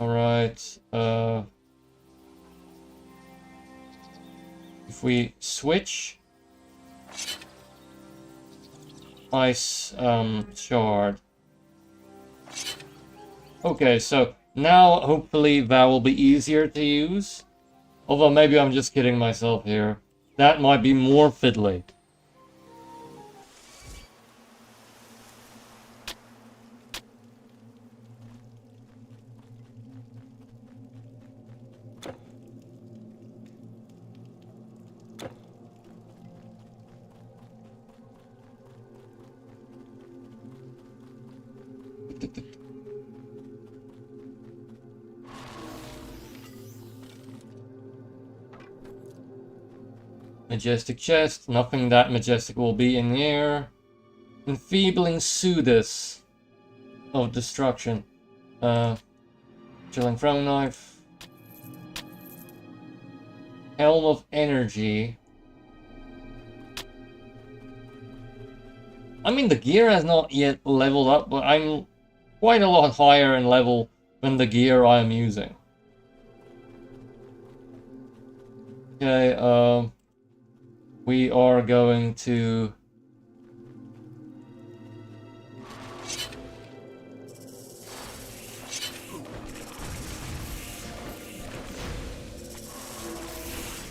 alright, if we switch... Ice, shard. Okay, so now hopefully that will be easier to use. Although maybe I'm just kidding myself here. That might be more fiddly. Majestic chest, nothing that majestic will be in here. Enfeebling Sudus of destruction. Chilling throwing knife. Helm of energy. I mean, the gear has not yet leveled up, but I'm quite a lot higher in level than the gear I am using. Okay, we are going to...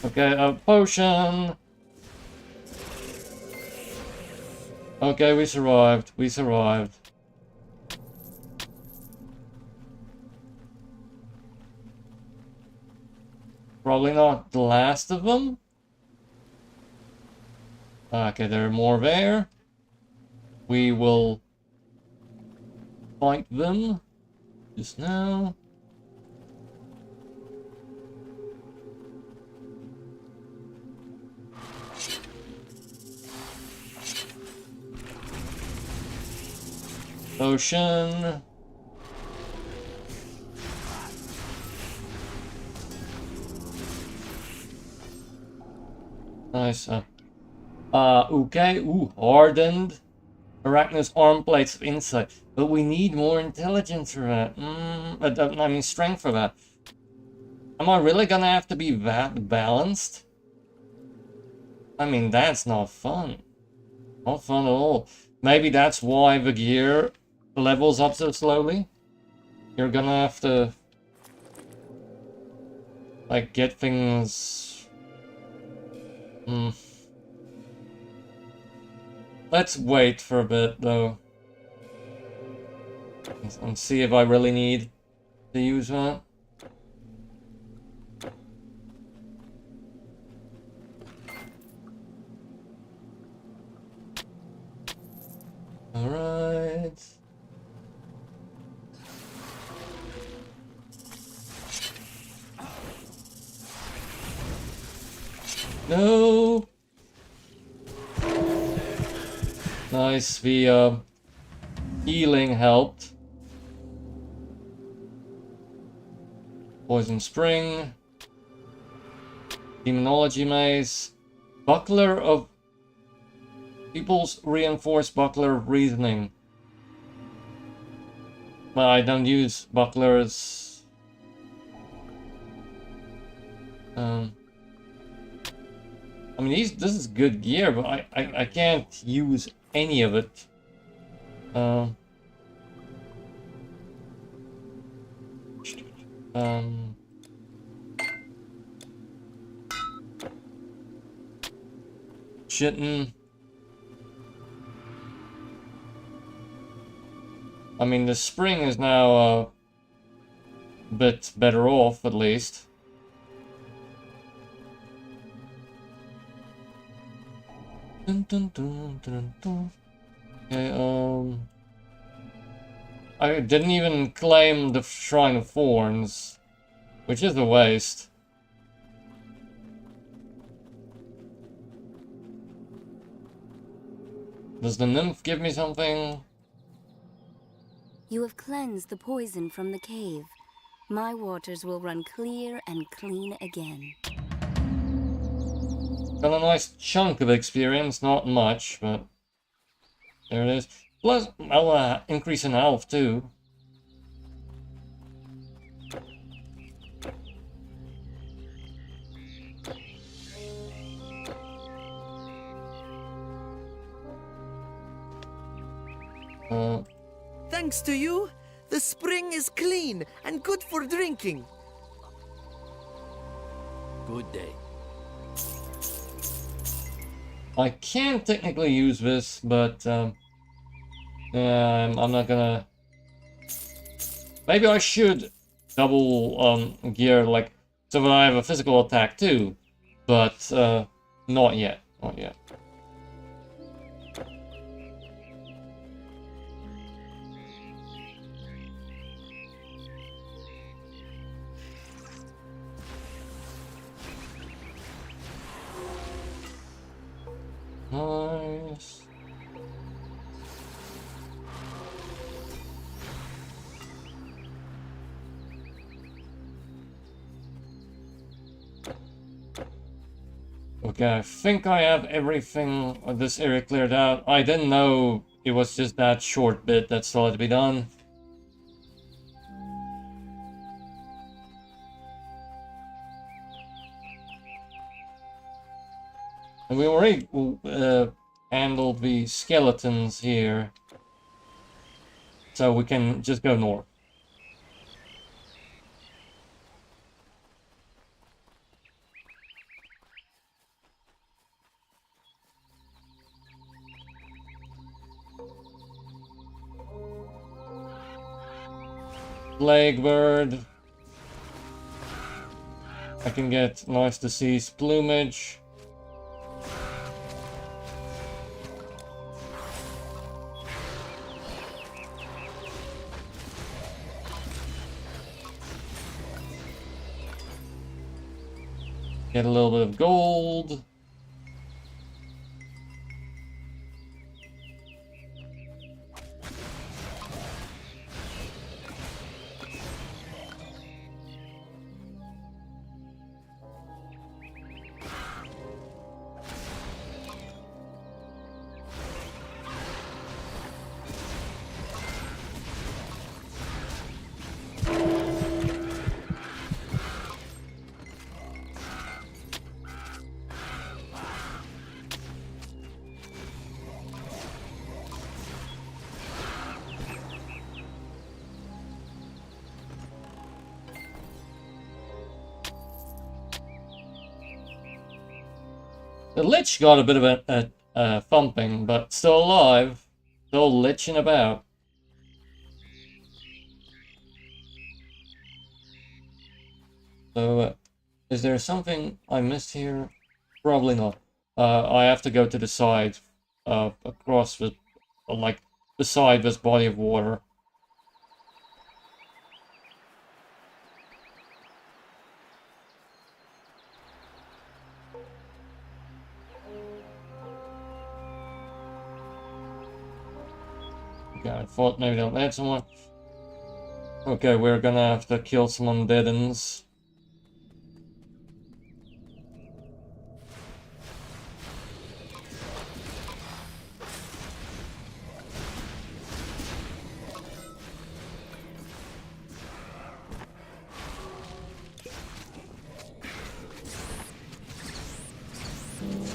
Okay, a potion! Okay, we survived. We survived. Probably not the last of them. Okay, there are more there. We will fight them just now. Potion. Nice. Okay. Ooh, hardened. Arachnus arm plates of insight. But we need more intelligence for that. I mean, strength for that. Am I really gonna have to be that balanced? I mean, that's not fun. Not fun at all. Maybe that's why the gear levels up so slowly. You're gonna have to, like, get things... Let's wait for a bit, though. And see if I really need to use that. Alright. No. Nice, the healing helped. Poison Spring. Demonology Maze. Buckler of... People's Reinforced Buckler of Reasoning. But I don't use bucklers. I mean, this is good gear, but I can't use any of it. Shitting. I mean, the spring is now a bit better off, at least. Dun, dun, dun, dun, dun. Okay, I didn't even claim the Shrine of Thorns, which is a waste. Does the nymph give me something? You have cleansed the poison from the cave. My waters will run clear and clean again. Got a nice chunk of experience, not much, but there it is. Plus, I'll increase in health too. Thanks to you, the spring is clean and good for drinking. Good day. I can technically use this, but I'm not gonna. Maybe I should double gear, like, so that I have a physical attack too, but not yet, not yet. Nice. Okay, I think I have everything of this area cleared out. I didn't know it was just that short bit that still had to be done. And we already handled the skeletons here, so we can just go north. Plague bird. I can get nice deceased plumage. Get a little bit of gold. The Lich got a bit of a thumping, but still alive. Still liching about. So, is there something I missed here? Probably not. I have to go to the side, across the, like, beside this body of water. Okay, I thought maybe they'll add someone. Okay, we're gonna have to kill some undeadens.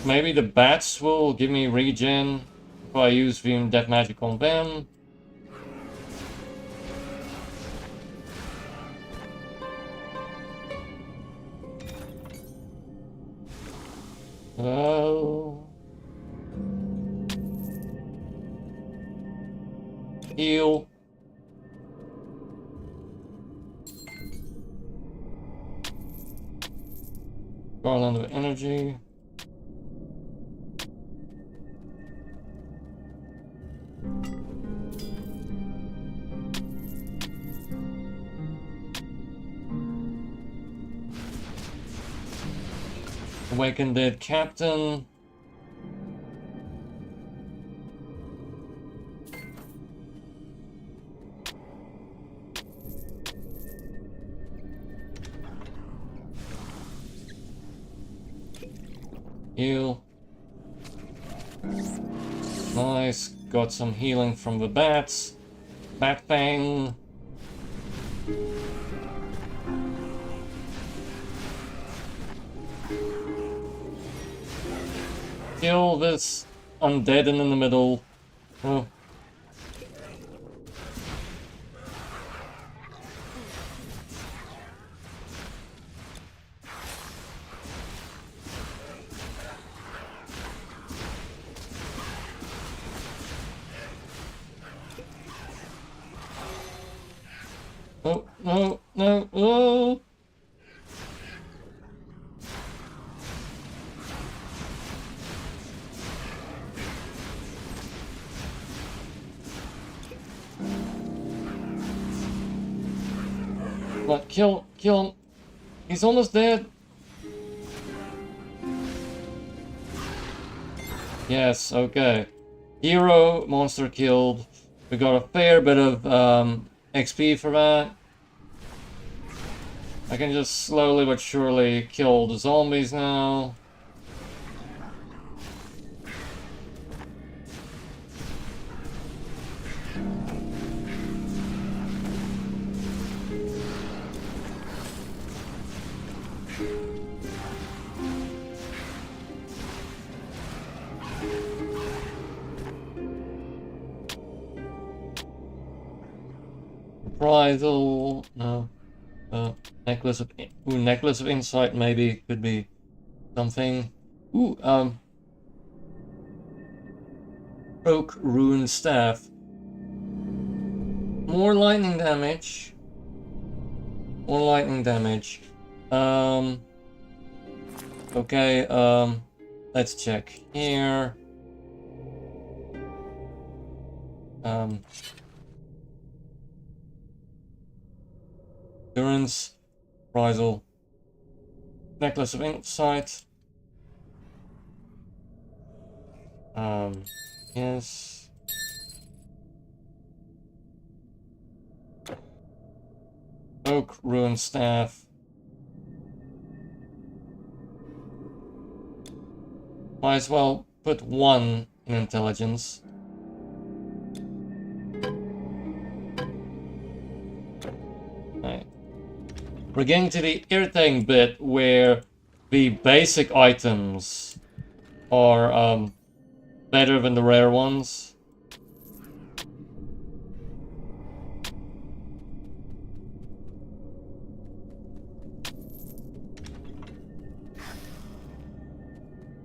Maybe the bats will give me regen if I use Vim Death Magic on them. Oh. Heal. Garland of energy. Awaken Dead Captain. Heal. Nice. Got some healing from the bats. Bat Bang. Kill this undead in the middle. Oh. Oh, no, no, oh! But kill him. He's almost dead. Yes, okay. Hero, monster killed. We got a fair bit of XP for that. I can just slowly but surely kill the zombies now. Bridal, no. Necklace of insight maybe could be something. Ooh, Oak Rune Staff. More lightning damage. More lightning damage. Okay, let's check here. Endurance, Bridal, Necklace of Insight. Yes. Oak Ruin Staff. Might as well put one in intelligence. We're getting to the irritating bit where the basic items are better than the rare ones.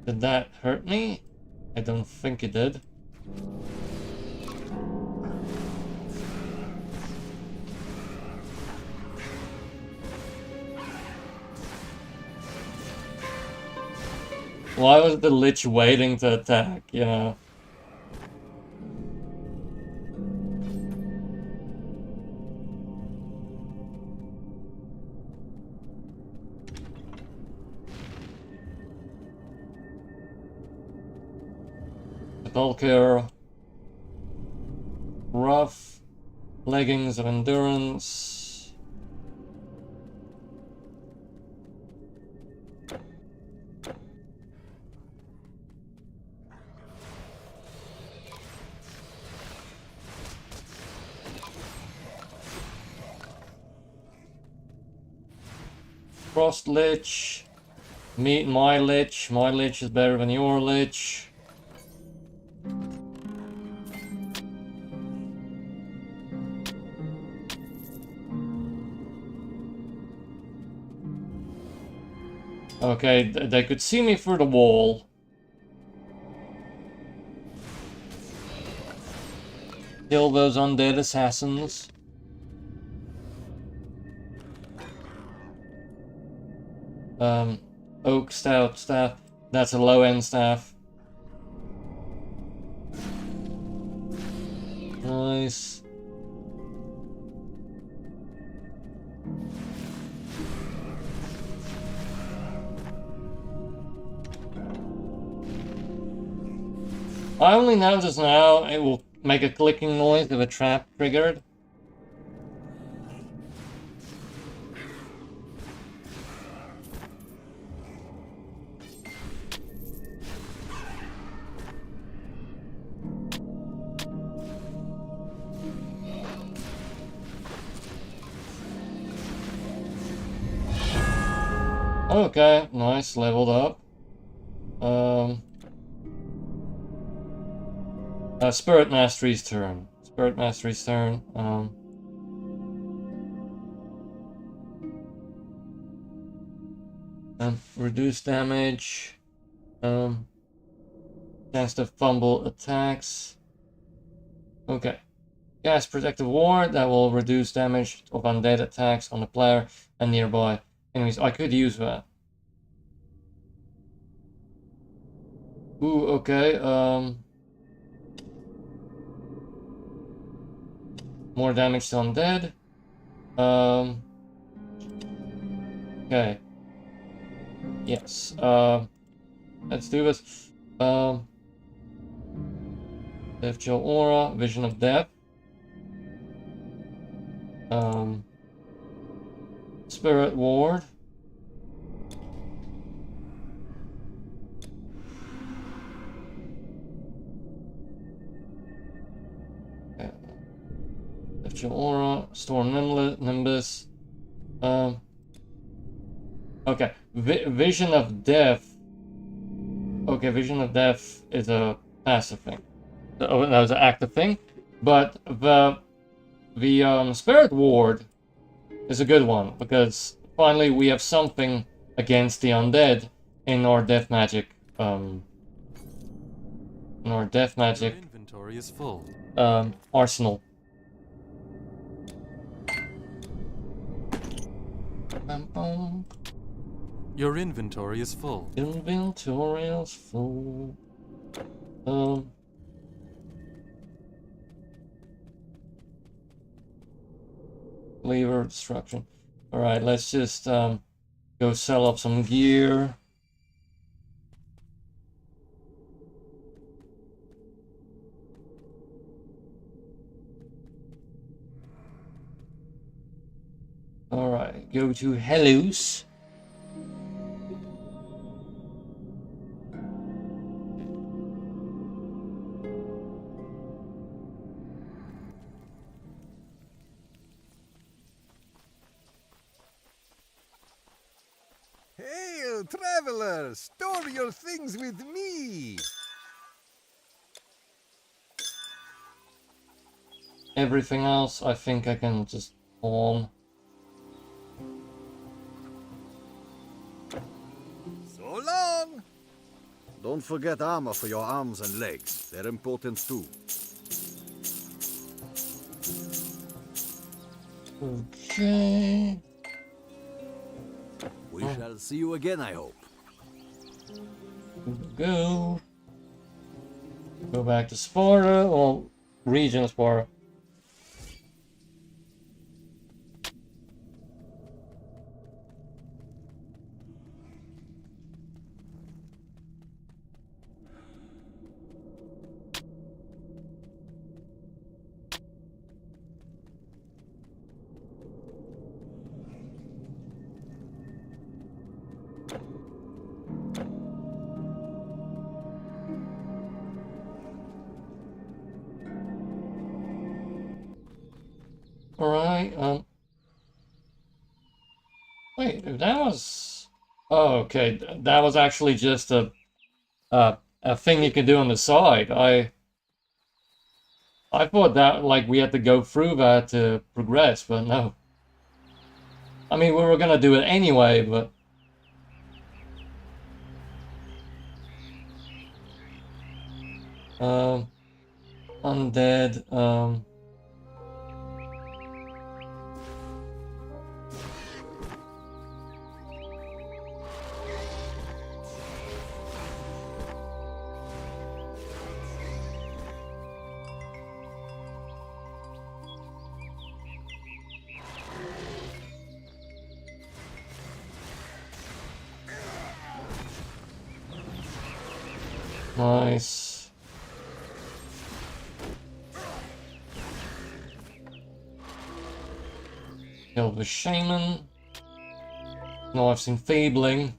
Did that hurt me? I don't think it did. Why was the Lich waiting to attack, you know? Sepulchre. Rough. Leggings of endurance. Frost Lich. Meet my Lich. My Lich is better than your Lich. Okay, they could see me through the wall. Kill those undead assassins. Oak Stout Staff. That's a low-end staff. Nice. I only noticed now it will make a clicking noise if a trap triggered. Okay, nice, leveled up. Spirit Mastery's turn. Spirit Mastery's turn. Reduce damage. Chance to fumble attacks. Okay. Cast Protective Ward that will reduce damage of undead attacks on the player and nearby enemies. I could use that. Ooh, okay. More damage to undead. Okay. Yes. Let's do this. Death Chill Aura, Vision of Death. Spirit Ward. Death Chill Aura, Storm Nimbus. Okay, Vision of Death. Okay, Vision of Death is a passive thing. Oh, that was an active thing. But the Spirit Ward is a good one, because finally we have something against the undead in our death magic. Your inventory is full. Arsenal. Your inventory is full. Inventory is full. Lever destruction. Alright, let's just go sell up some gear. Alright, go to Hellos. Hail, traveler! Store your things with me! Everything else, I think I can just pawn. So long! Don't forget armor for your arms and legs. They're important too. Okay. We shall see you again, I hope. Go back to Sparta, or region of Sparta. Alright, wait, that was... Oh, okay, that was actually just a thing you can do on the side. I thought that, like, we had to go through that to progress, but no. I mean, we were gonna do it anyway, but... Undead, nice. Kill the shaman. Now I've seen Fabling.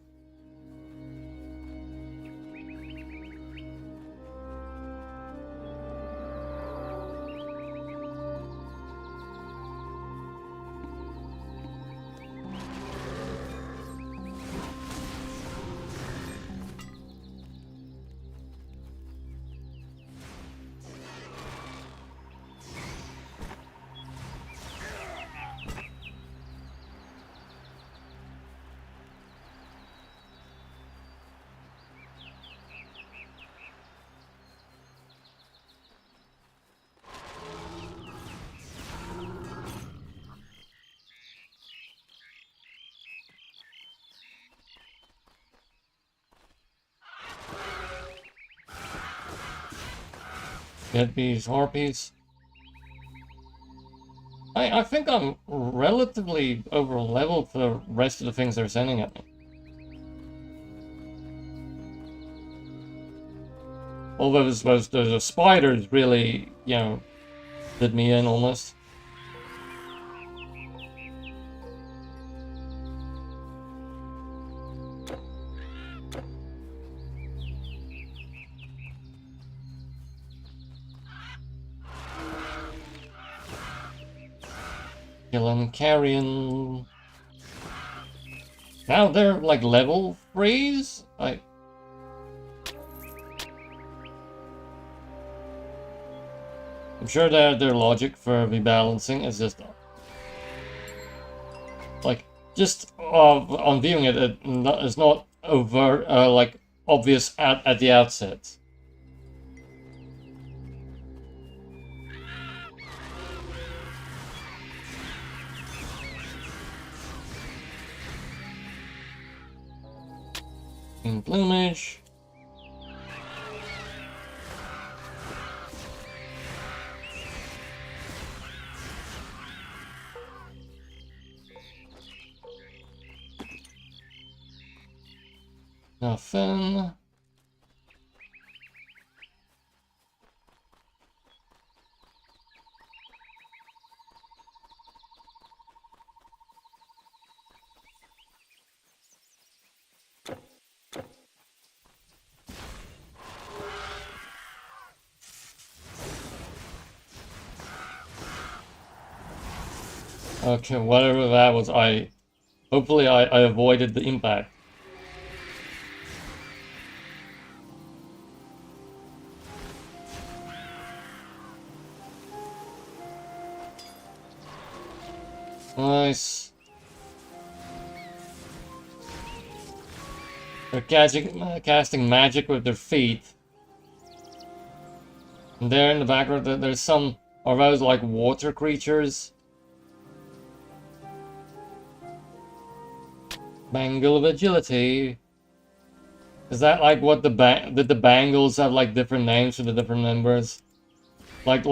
Get these harpies. I think I'm relatively over leveled for the rest of the things they're sending at me. Although the spiders really, you know, did me in almost. Killing carrion. Now they're like level 3s? I'm sure their logic for rebalancing is just like on viewing it, it's not overt like obvious at the outset. In plumage. Nothing. Okay, whatever that was, hopefully I avoided the impact. Nice. They're casting magic with their feet. And there in the background, there's some of those like water creatures. Bangle of agility. Is that like what did the bangles have like different names for the different members? Like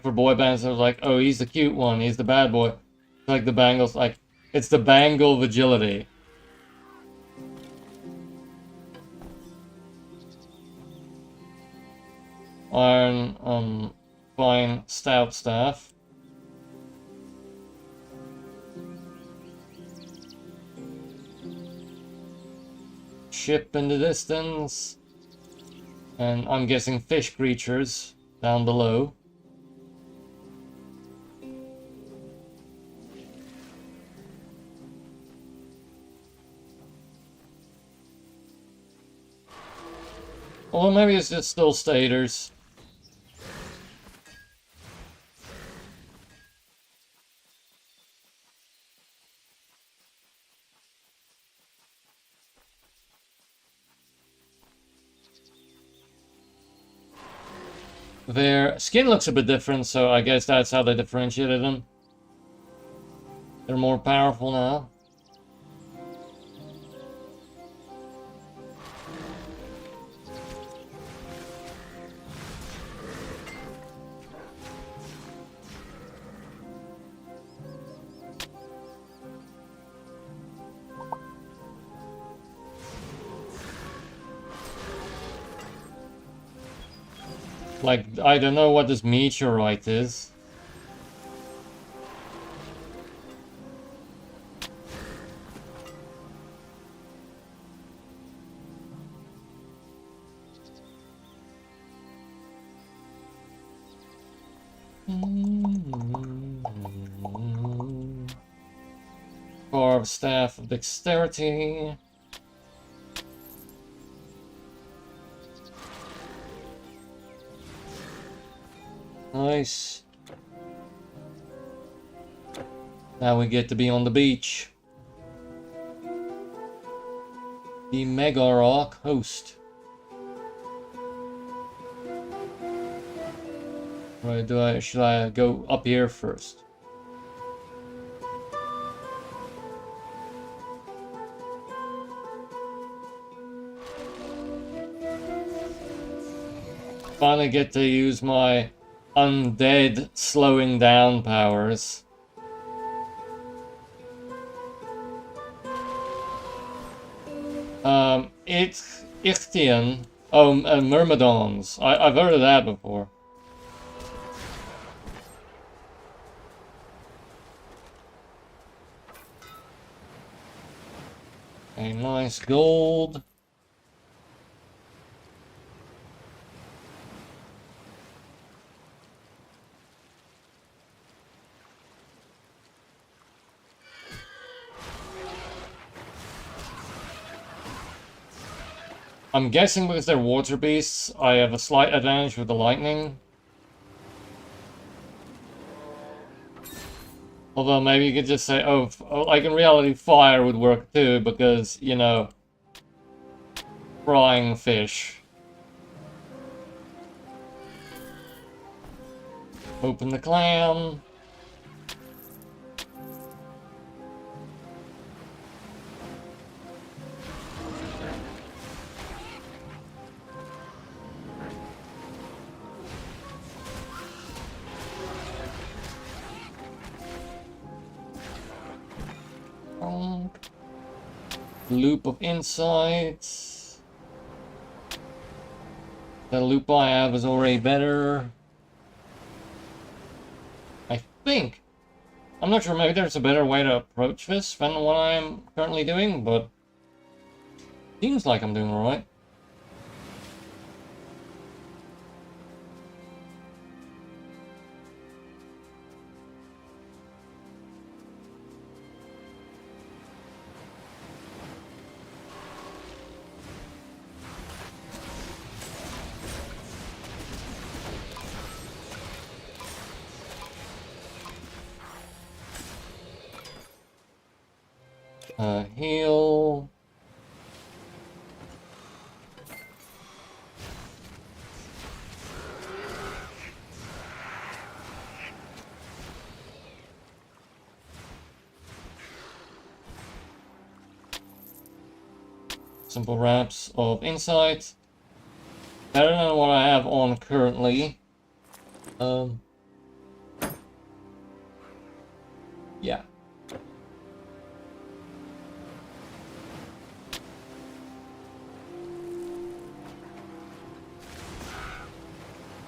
for boy bands, it was like, oh, he's the cute one, he's the bad boy. Like the bangles, like it's the bangle of agility. Iron, fine stout staff. Ship in the distance. And I'm guessing fish creatures down below. Or maybe it's just still Satyrs. Their skin looks a bit different, so I guess that's how they differentiated them. They're more powerful now. Like, I don't know what this meteorite is. Carved staff of dexterity. Nice. Now we get to be on the beach. The Mega Rock host. Right, should I go up here first? Finally get to use my undead slowing down powers. It's Ichthyan. Oh, Myrmidons. I've heard of that before. A nice gold. I'm guessing because they're water beasts, I have a slight advantage with the lightning. Although maybe you could just say, oh, like in reality fire would work too, because, you know, frying fish. Open the clam. Loop of insights. The loop I have is already better. I think. I'm not sure, maybe there's a better way to approach this than what I'm currently doing, but seems like I'm doing alright. Heal. Simple wraps of insight. Better than what I have on currently. Yeah.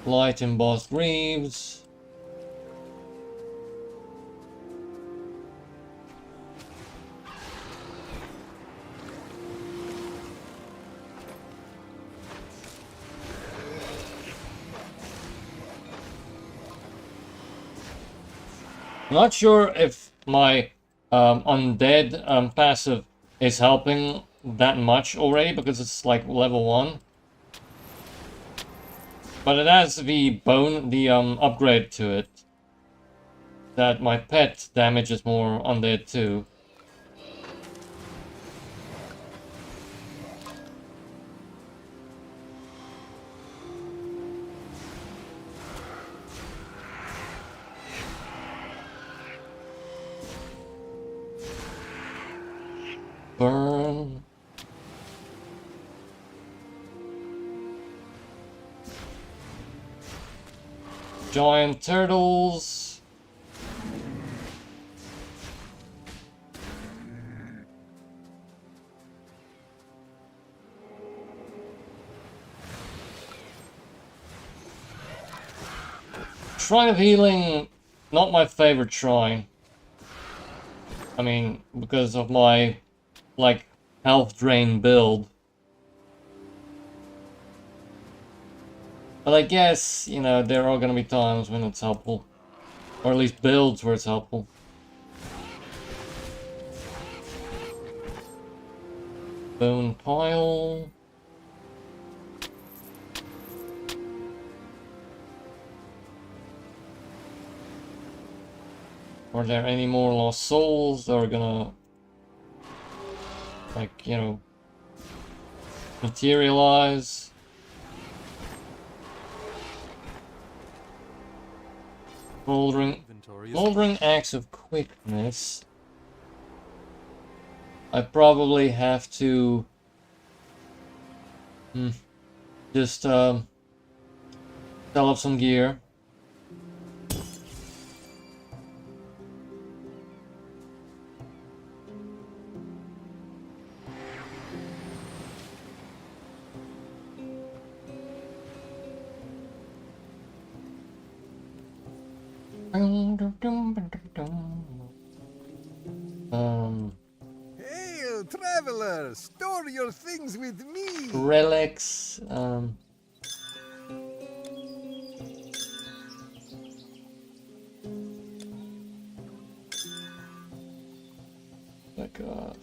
Light embossed greaves. Not sure if my undead passive is helping that much already, because it's like level 1. But it has the upgrade to it. That my pet damages more undead too. Burn. Giant turtles. Shrine of Healing, not my favorite shrine. I mean, because of my, like, health drain build. But I guess, you know, there are gonna be times when it's helpful. Or at least builds where it's helpful. Bone pile. Are there any more lost souls that are gonna, like, you know, materialize? Moldering Axe of Quickness. I probably have to just sell up some gear. Hail, traveler! Store your things with me! Relics, back off.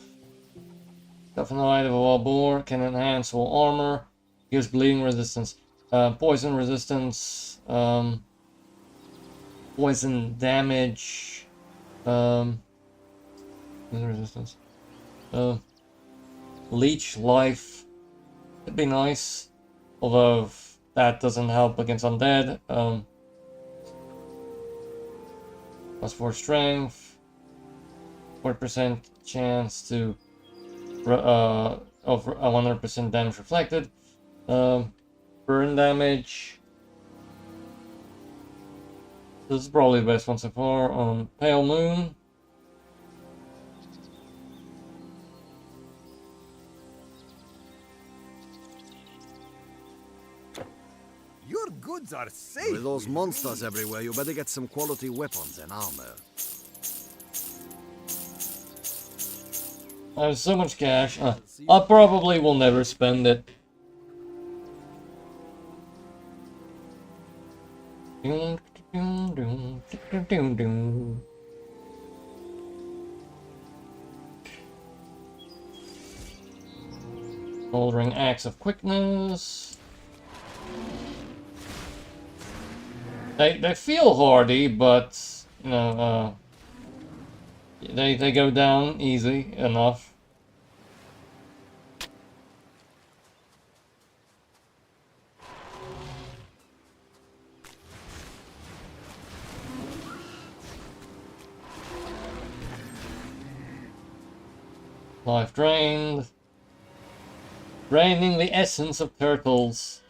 Definite of a wild boar can enhance all armor, gives bleeding resistance, poison resistance, poison damage, poison resistance, leech life. It'd be nice, although that doesn't help against undead. +4 strength, 40% chance to of 100% damage reflected, burn damage. This is probably the best one so far. On Pale Moon. Your goods are safe. With those monsters everywhere, you better get some quality weapons and armor. I have so much cash. I probably will never spend it. Moldering Axe of Quickness. They feel hardy, but you know, they go down easy enough. Life drained. Draining the essence of turtles.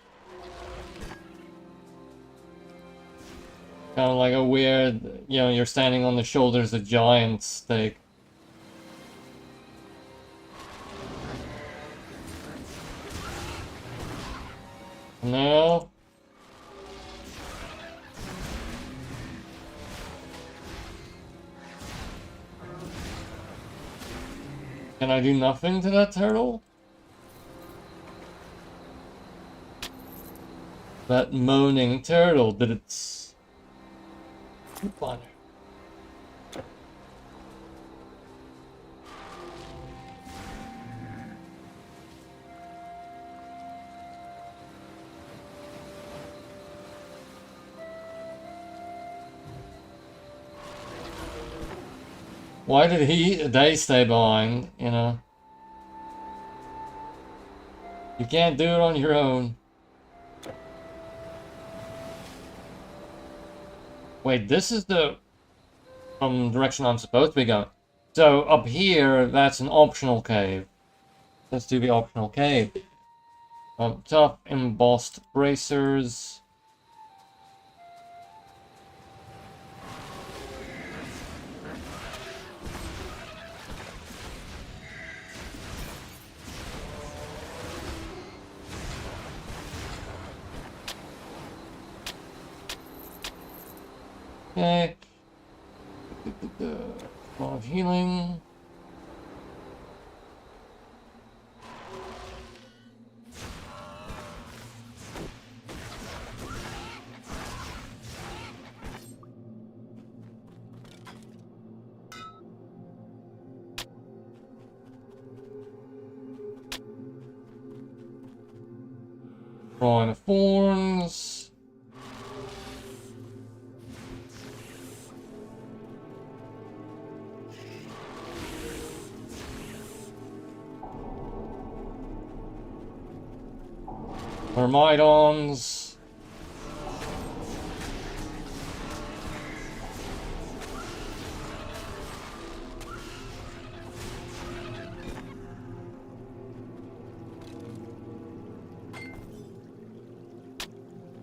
Kind of like a weird, you know, you're standing on the shoulders of giants steak. No. Can I do nothing to that turtle? That moaning turtle did its coupon. Why did they stay behind, you know? You can't do it on your own. Wait, this is the direction I'm supposed to be going. So up here, that's an optional cave. Let's do the optional cave. Tough embossed bracers. Okay. A lot of healing. Crown of Thorns. Myrmidons.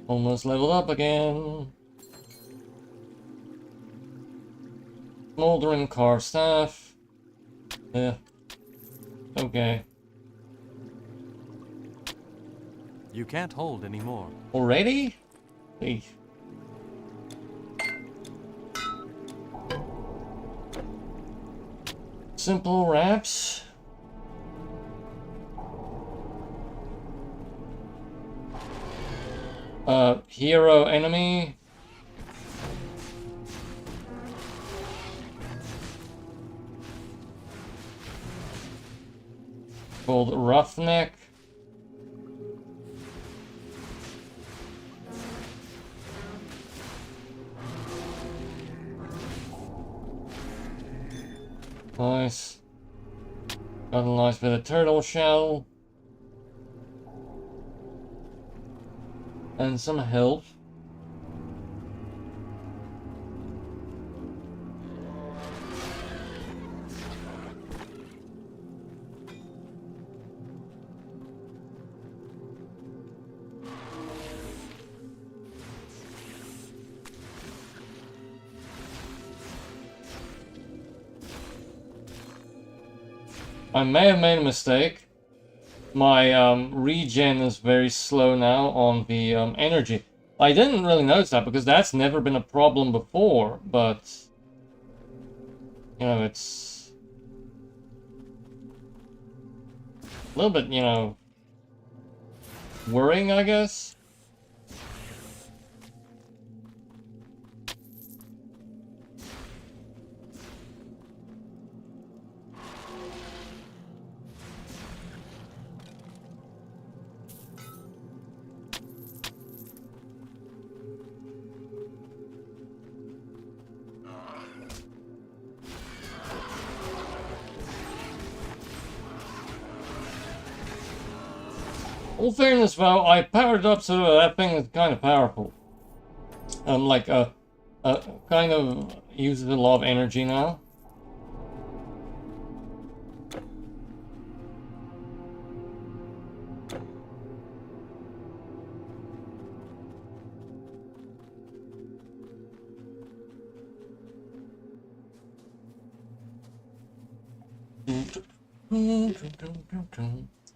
Almost leveled up again. Smoldering car staff. Yeah. Okay. You can't hold anymore. Already? Hey. Simple wraps. Hero enemy. Called Roughneck. Nice. Got a nice bit of turtle shell. And some health. I may have made a mistake. My regen is very slow now on the energy. I didn't really notice that because that's never been a problem before, but you know, it's a little bit, you know, worrying, I guess. All fairness though, I powered up so that thing is kind of powerful. Like kind of uses a lot of energy now.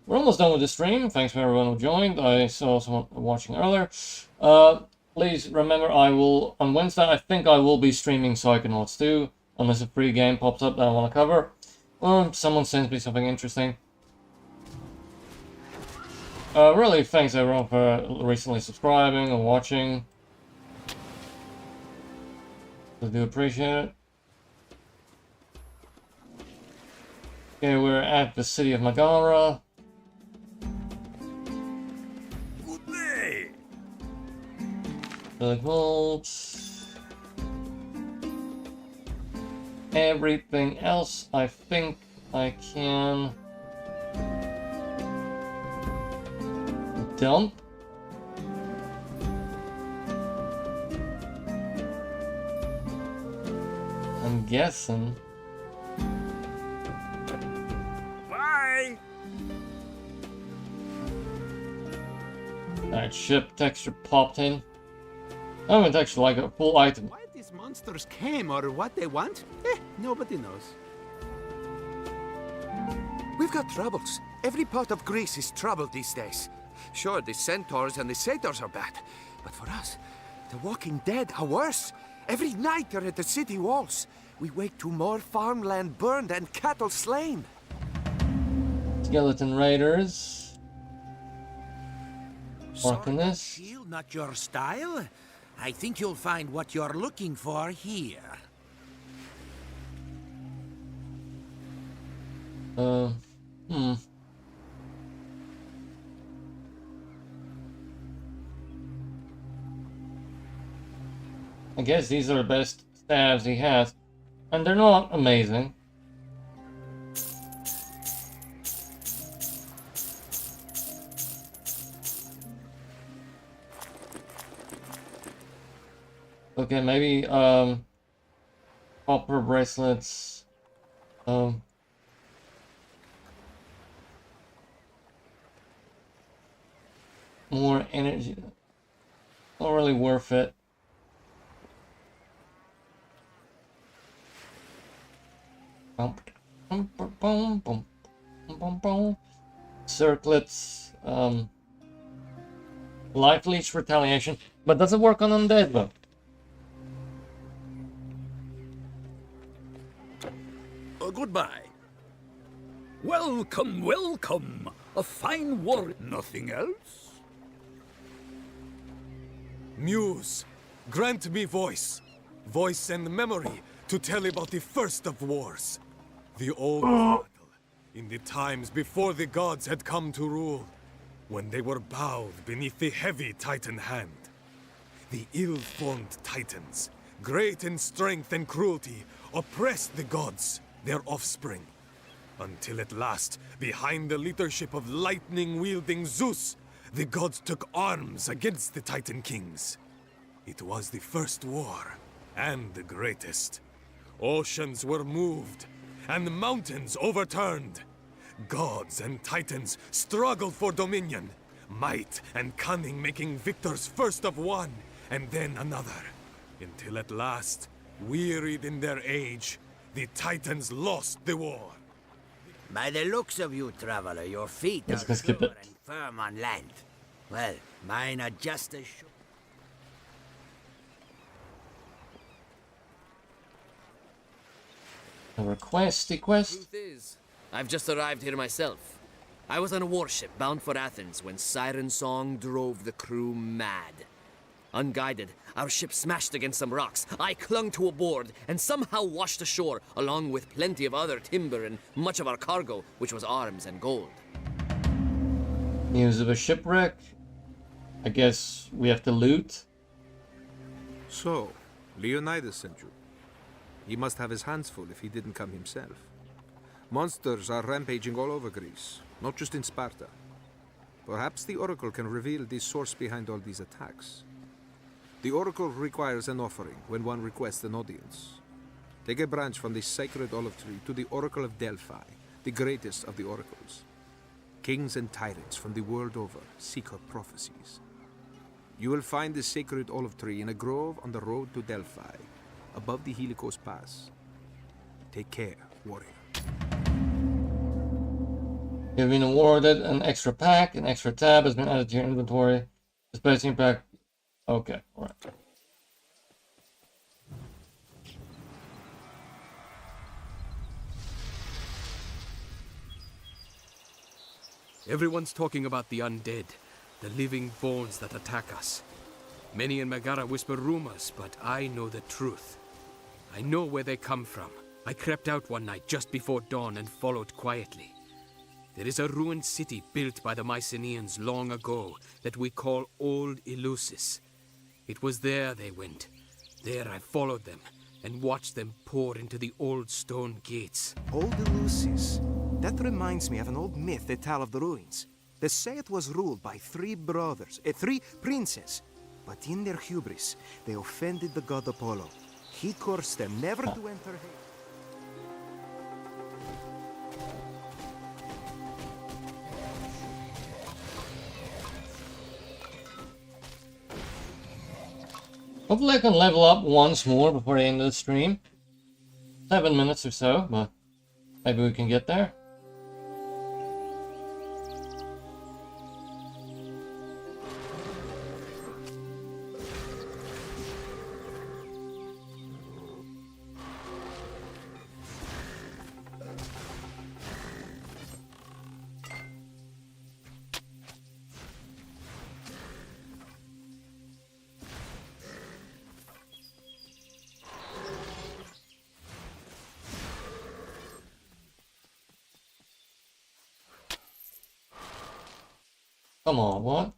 We're almost done with the stream. Thanks for everyone who joined. I saw someone watching earlier. Please remember, I will on Wednesday. I think I will be streaming Psychonauts 2, unless a free game pops up that I want to cover, or someone sends me something interesting. Really, thanks everyone for recently subscribing and watching. I do appreciate it. Okay, we're at the city of Megara. The vaults. everything else, I think I can dump. I'm guessing. Bye. Alright, ship texture popped in. I haven't actually like a full item. Why these monsters came or what they want? Nobody knows. We've got troubles. Every part of Greece is troubled these days. Sure, the centaurs and the satyrs are bad, but for us, the walking dead are worse. Every night they're at the city walls. We wake to more farmland burned and cattle slain. Skeleton raiders. Arcanist. Shield, not your style? I think you'll find what you're looking for here. I guess these are the best stabs he has. And they're not amazing. Okay, maybe copper bracelets. More energy. Not really worth it. Circlets, life leech retaliation, but does it work on undead though? Goodbye. Welcome, welcome. A fine war. Nothing else? Muse, grant me voice. Voice and memory to tell about the first of wars. The old battle, in the times before the gods had come to rule, when they were bowed beneath the heavy Titan hand. The ill-formed Titans, great in strength and cruelty, oppressed the gods, their offspring. Until at last, behind the leadership of lightning-wielding Zeus, the gods took arms against the Titan kings. It was the first war, and the greatest. Oceans were moved, and the mountains overturned. Gods and titans struggled for dominion, might and cunning making victors first of one, and then another. Until at last, wearied in their age, the titans lost the war. By the looks of you, traveler, your feet are sure and firm on land. Well, mine are just as sure. A requesty quest. Truth is, I've just arrived here myself. I was on a warship bound for Athens when siren song drove the crew mad. Unguided, our ship smashed against some rocks. I clung to a board and somehow washed ashore, along with plenty of other timber and much of our cargo, which was arms and gold. News of a shipwreck. I guess we have to loot. So, Leonidas sent you. He must have his hands full if he didn't come himself. Monsters are rampaging all over Greece, not just in Sparta. Perhaps the Oracle can reveal the source behind all these attacks. The Oracle requires an offering when one requests an audience. Take a branch from the sacred olive tree to the Oracle of Delphi, the greatest of the oracles. Kings and tyrants from the world over seek her prophecies. You will find the sacred olive tree in a grove on the road to Delphi, above the Helicos Pass. Take care, warrior. You've been awarded an extra pack. An extra tab has been added to your inventory. Dispensing pack. Okay, alright. Everyone's talking about the undead, the living bones that attack us. Many in Megara whisper rumors, but I know the truth. I know where they come from. I crept out one night just before dawn and followed quietly. There is a ruined city built by the Mycenaeans long ago that we call Old Eleusis. It was there they went. There I followed them, and watch them pour into the old stone gates. Old Eleusis. That reminds me of an old myth they tell of the ruins. They say it was ruled by three princes. But in their hubris, they offended the god Apollo. He cursed them never to enter Hades. Hopefully I can level up once more before the end of the stream. 7 minutes or so, but maybe we can get there. Come on, what?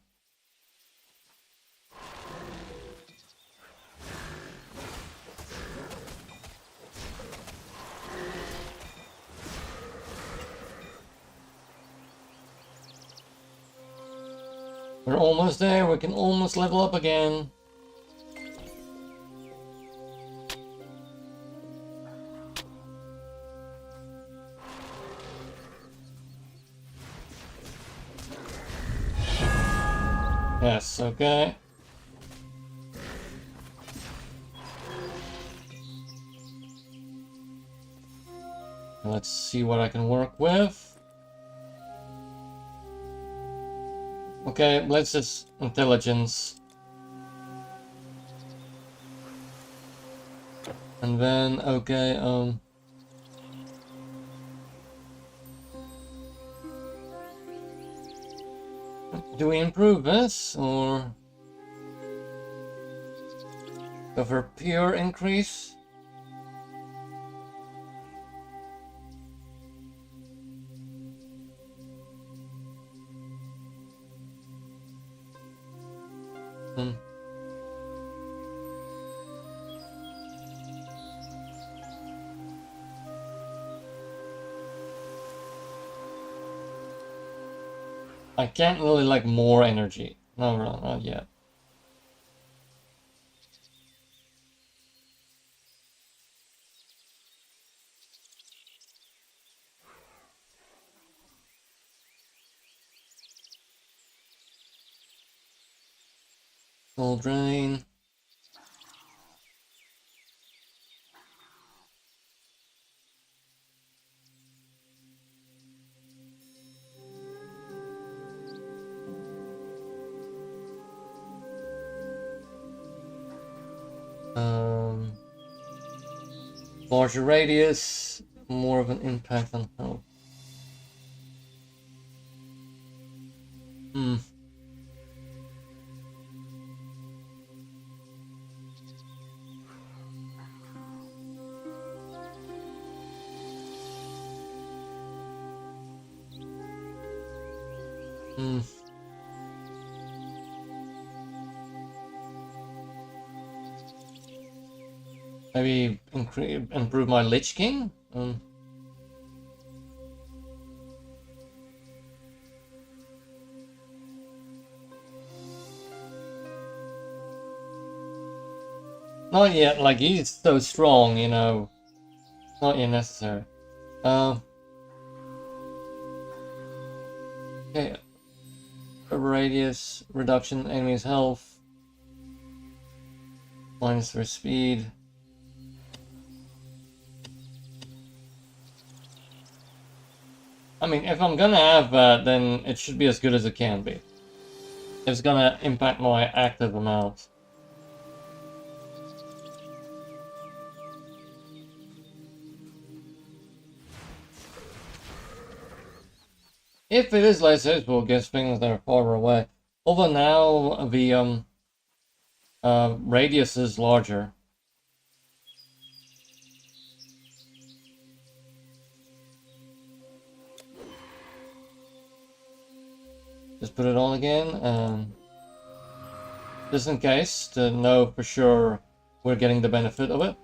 We're almost there, we can almost level up again. Yes, okay. Let's see what I can work with. Okay, let's just intelligence. And then, okay, do we improve this, or go for pure increase? I can't really like more energy. No, not yet. Full drain. Larger radius, more of an impact on health. Maybe improve my Lich King? Not yet, like he's so strong, you know. Not yet necessary. Okay. Radius, reduction, enemy's health. Minus their speed. I mean, if I'm gonna have that, then it should be as good as it can be. It's gonna impact my active amount. If it is less useful against things that are farther away. Although now the radius is larger. Just put it on again, just in case, to know for sure we're getting the benefit of it.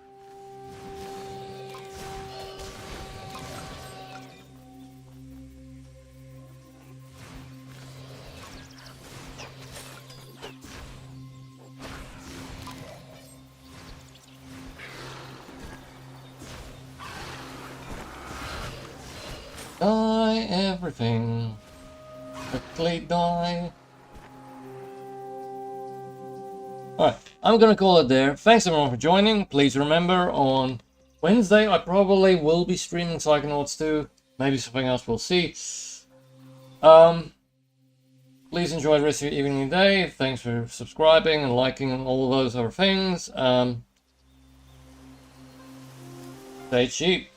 Die everything. Quickly die. Alright, I'm gonna call it there. Thanks everyone for joining. Please remember, on Wednesday I probably will be streaming Psychonauts 2. Maybe something else, we'll see. Please enjoy the rest of your evening and day. Thanks for subscribing and liking and all those other things. Stay cheap.